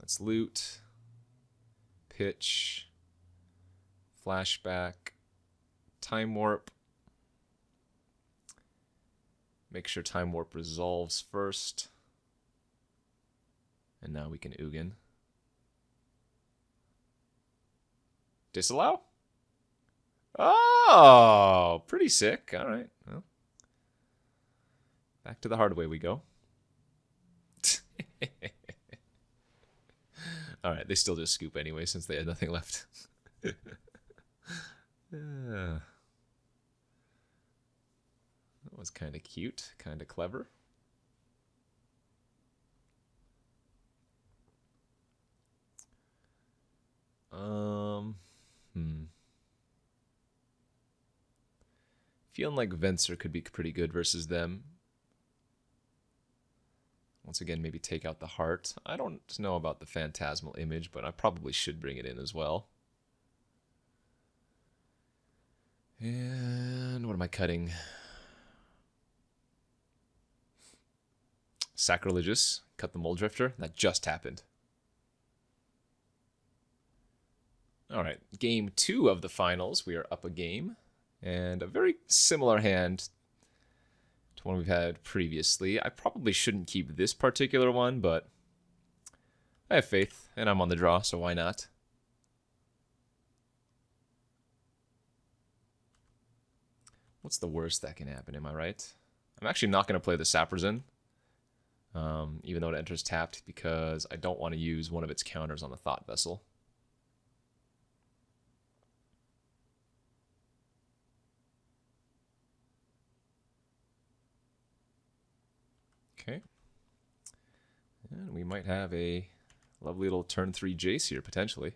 Let's loot, pitch, flashback, time warp. Make sure time warp resolves first. And now we can Ugin. Disallow? Oh, pretty sick. All right. Well, back to the hard way we go. All right, they still just scoop anyway since they had nothing left. That was kind of cute, kind of clever. Feeling like Venser could be pretty good versus them. Once again, maybe take out the heart. I don't know about the Phantasmal Image, but I probably should bring it in as well. And what am I cutting? Sacrilegious. Cut the Mole Drifter. That just happened. Alright, game 2 of the finals. We are up a game. And a very similar hand to one we've had previously. I probably shouldn't keep this particular one, but I have faith, and I'm on the draw, so why not? What's the worst that can happen, am I right? I'm actually not going to play the Saprzen, even though it enters tapped, because I don't want to use one of its counters on the Thought Vessel. Okay. And we might have a lovely little turn 3 Jace here, potentially.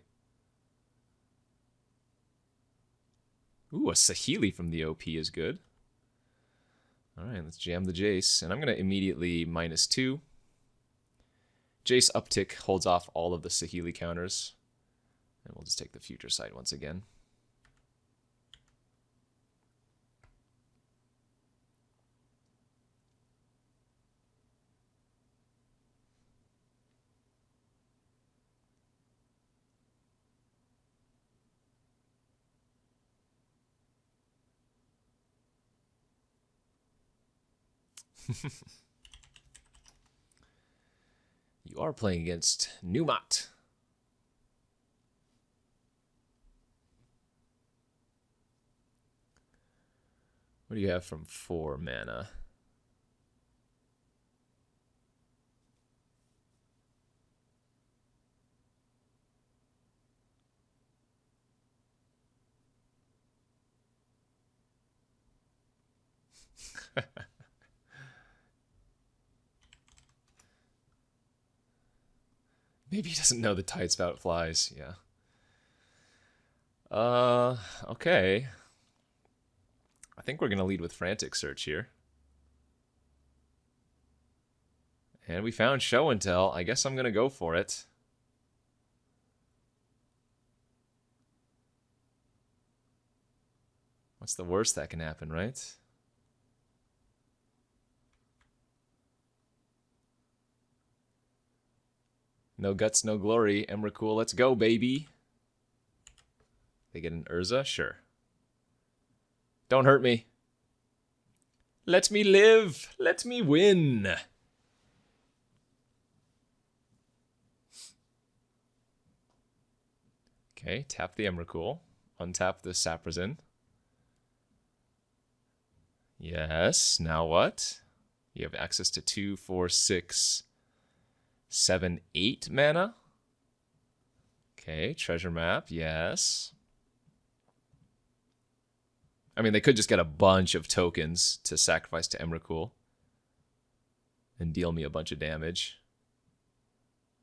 Ooh, a Saheeli from the OP is good. Alright, let's jam the Jace. And I'm going to immediately -2. Jace uptick holds off all of the Saheeli counters. And we'll just take the Future Sight once again. You are playing against Numot. What do you have from 4 mana? Maybe he doesn't know the Tidespout flies, yeah. Okay. I think we're going to lead with Frantic Search here. And we found Show and Tell. I guess I'm going to go for it. What's the worst that can happen, right? No guts, no glory. Emrakul, let's go, baby. They get an Urza? Sure. Don't hurt me. Let me live. Let me win. Okay, tap the Emrakul. Untap the Saprazin. Yes, now what? You have access to 2, 4, 6, 7, 8 mana. Okay, treasure map, yes. I mean, they could just get a bunch of tokens to sacrifice to Emrakul and deal me a bunch of damage.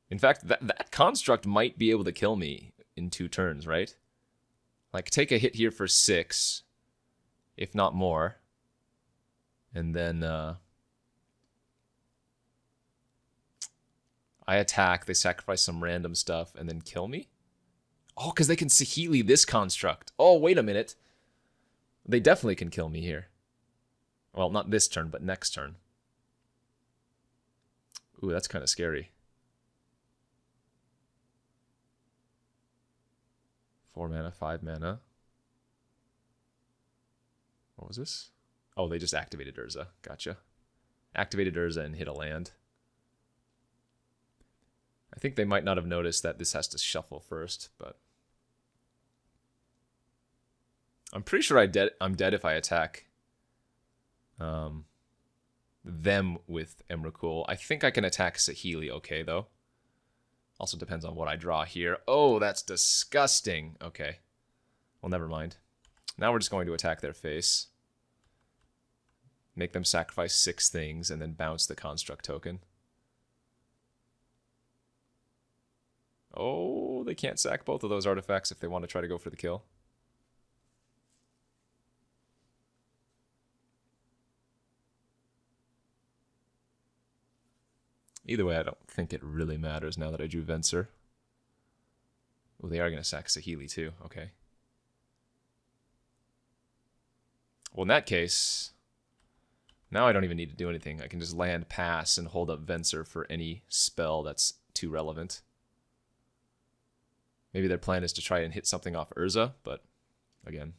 In fact, that construct might be able to kill me in 2 turns, right? Like, take a hit here for 6, if not more. And then I attack, they sacrifice some random stuff, and then kill me? Oh, because they can Saheeli this construct. Oh, wait a minute. They definitely can kill me here. Well, not this turn, but next turn. Ooh, that's kind of scary. 4 mana, 5 mana. What was this? Oh, they just activated Urza. Gotcha. Activated Urza and hit a land. I think they might not have noticed that this has to shuffle first, but... I'm pretty sure I'm dead if I attack them with Emrakul. I think I can attack Saheeli okay, though. Also depends on what I draw here. Oh, that's disgusting. Okay. Well, never mind. Now we're just going to attack their face. Make them sacrifice 6 things and then bounce the construct token. Oh, they can't sack both of those artifacts if they want to try to go for the kill. Either way, I don't think it really matters now that I drew Venser. Oh, they are going to sack Saheeli too. Okay. Well, in that case, now I don't even need to do anything. I can just land pass and hold up Venser for any spell that's too relevant. Maybe their plan is to try and hit something off Urza, but again.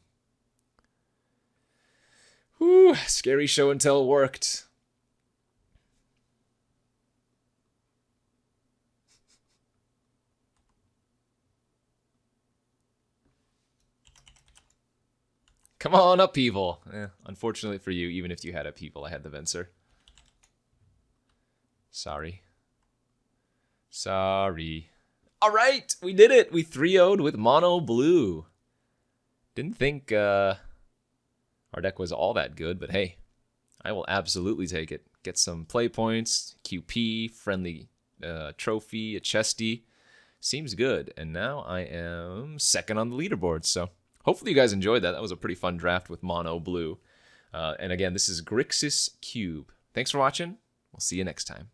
Whew, scary show and tell worked. Come on, upheaval. Unfortunately for you, even if you had upheaval, I had the Venser. Sorry. Sorry. All right, we did it. We 3-0'd with mono blue. Didn't think our deck was all that good, but hey, I will absolutely take it. Get some play points, QP, friendly trophy, a chesty. Seems good. And now I am second on the leaderboard, so... Hopefully you guys enjoyed that. That was a pretty fun draft with mono blue. And again, this is Grixis Cube. Thanks for watching. We'll see you next time.